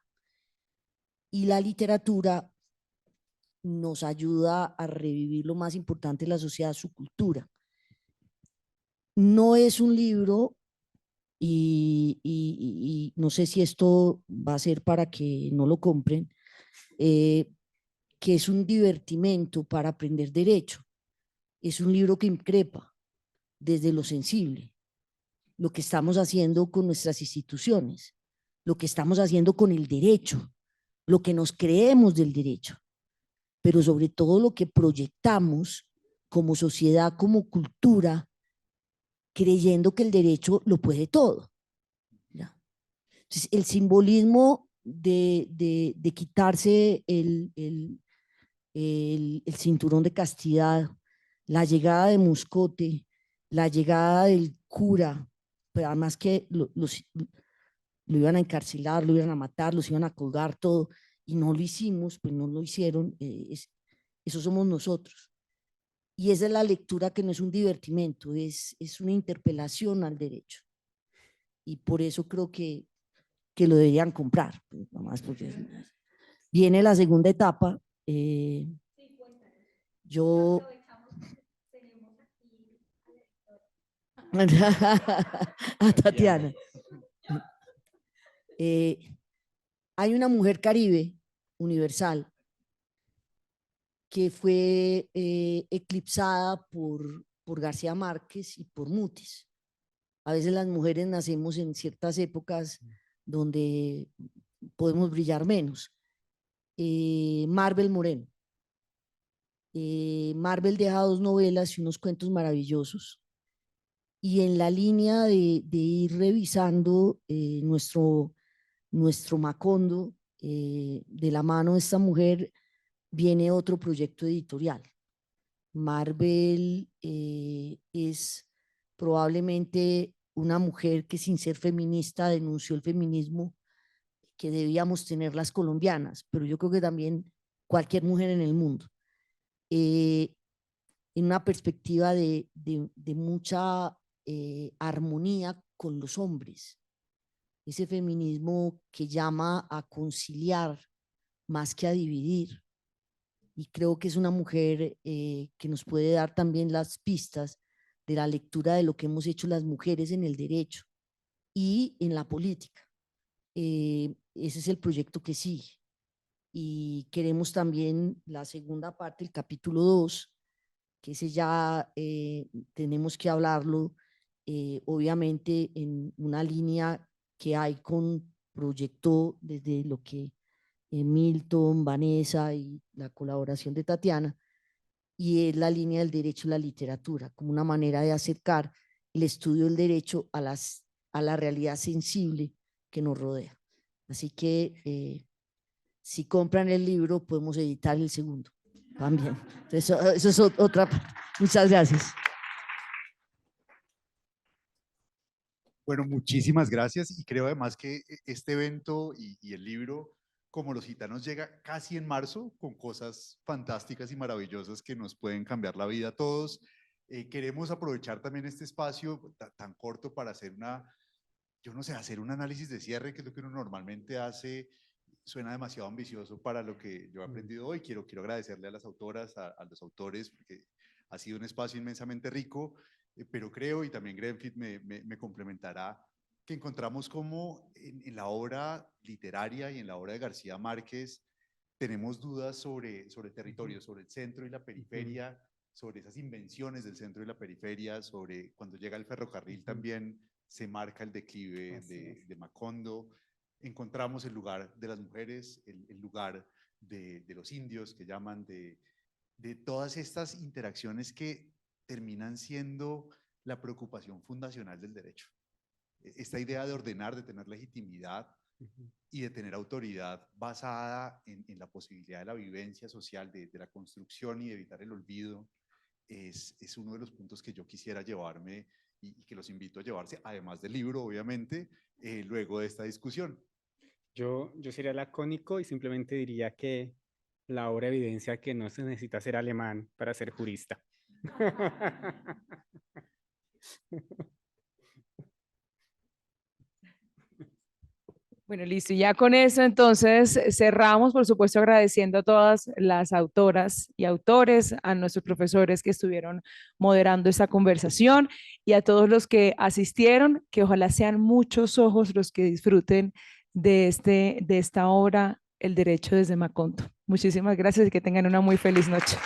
Y la literatura nos ayuda a revivir lo más importante de la sociedad, su cultura. No es un libro, y no sé si esto va a ser para que no lo compren, que es un divertimento para aprender derecho. Es un libro que increpa desde lo sensible, lo que estamos haciendo con nuestras instituciones, lo que estamos haciendo con el derecho, lo que nos creemos del derecho, pero sobre todo lo que proyectamos como sociedad, como cultura, creyendo que el derecho lo puede todo. ¿Ya? Entonces, el simbolismo de quitarse el cinturón de castidad, la llegada de Moscote, la llegada del cura, pero además que lo iban a encarcelar, lo iban a matar, los iban a colgar, todo, y no lo hicimos, pues no lo hicieron, eso somos nosotros. Y esa es la lectura que no es un divertimento, es una interpelación al derecho. Y por eso creo que lo deberían comprar, pues, nomás porque viene la segunda etapa. Yo a Tatiana. Hay una mujer caribe universal que fue eclipsada por García Márquez y por Mutis. A veces las mujeres nacemos en ciertas épocas donde podemos brillar menos. Marvel Moreno. Marvel deja 2 novelas y unos cuentos maravillosos. Y en la línea de ir revisando nuestro Macondo, de la mano de esta mujer, viene otro proyecto editorial. Marvel es probablemente una mujer que, sin ser feminista, denunció el feminismo que debíamos tener las colombianas, pero yo creo que también cualquier mujer en el mundo. En una perspectiva de mucha armonía con los hombres. Ese feminismo que llama a conciliar más que a dividir. Y creo que es una mujer que nos puede dar también las pistas de la lectura de lo que hemos hecho las mujeres en el derecho y en la política. Ese es el proyecto que sigue. Y queremos también la segunda parte, el capítulo 2, que ese ya tenemos que hablarlo, obviamente en una línea que proyectó desde lo que Milton, Vanessa y la colaboración de Tatiana, y es la línea del derecho y la literatura, como una manera de acercar el estudio del derecho a la realidad sensible que nos rodea. Así que si compran el libro, podemos editar el segundo también. Entonces, eso es otra parte. Muchas gracias. Bueno, muchísimas gracias y creo además que este evento y el libro, como Los Gitanos, llega casi en marzo con cosas fantásticas y maravillosas que nos pueden cambiar la vida a todos. Queremos aprovechar también este espacio tan corto para hacer hacer un análisis de cierre, que es lo que uno normalmente hace. Suena demasiado ambicioso para lo que yo he aprendido hoy. Quiero agradecerle a las autoras, a los autores, porque ha sido un espacio inmensamente rico, pero creo, y también Grenfit me complementará, que encontramos como en la obra literaria y en la obra de García Márquez tenemos dudas sobre territorio, sobre el centro y la periferia, sobre esas invenciones del centro y la periferia, sobre cuando llega el ferrocarril también se marca el declive de Macondo. Encontramos el lugar de las mujeres, el lugar de los indios, que llaman, de todas estas interacciones que terminan siendo la preocupación fundacional del derecho. Esta idea de ordenar, de tener legitimidad y de tener autoridad basada en la posibilidad de la vivencia social, de la construcción y de evitar el olvido, es uno de los puntos que yo quisiera llevarme y que los invito a llevarse, además del libro, obviamente, luego de esta discusión. Yo sería lacónico y simplemente diría que la obra evidencia que no se necesita ser alemán para ser jurista. Bueno, listo. Y ya con eso, entonces, cerramos, por supuesto, agradeciendo a todas las autoras y autores, a nuestros profesores que estuvieron moderando esta conversación y a todos los que asistieron, que ojalá sean muchos ojos los que disfruten de esta obra, El Derecho desde Macondo. Muchísimas gracias y que tengan una muy feliz noche.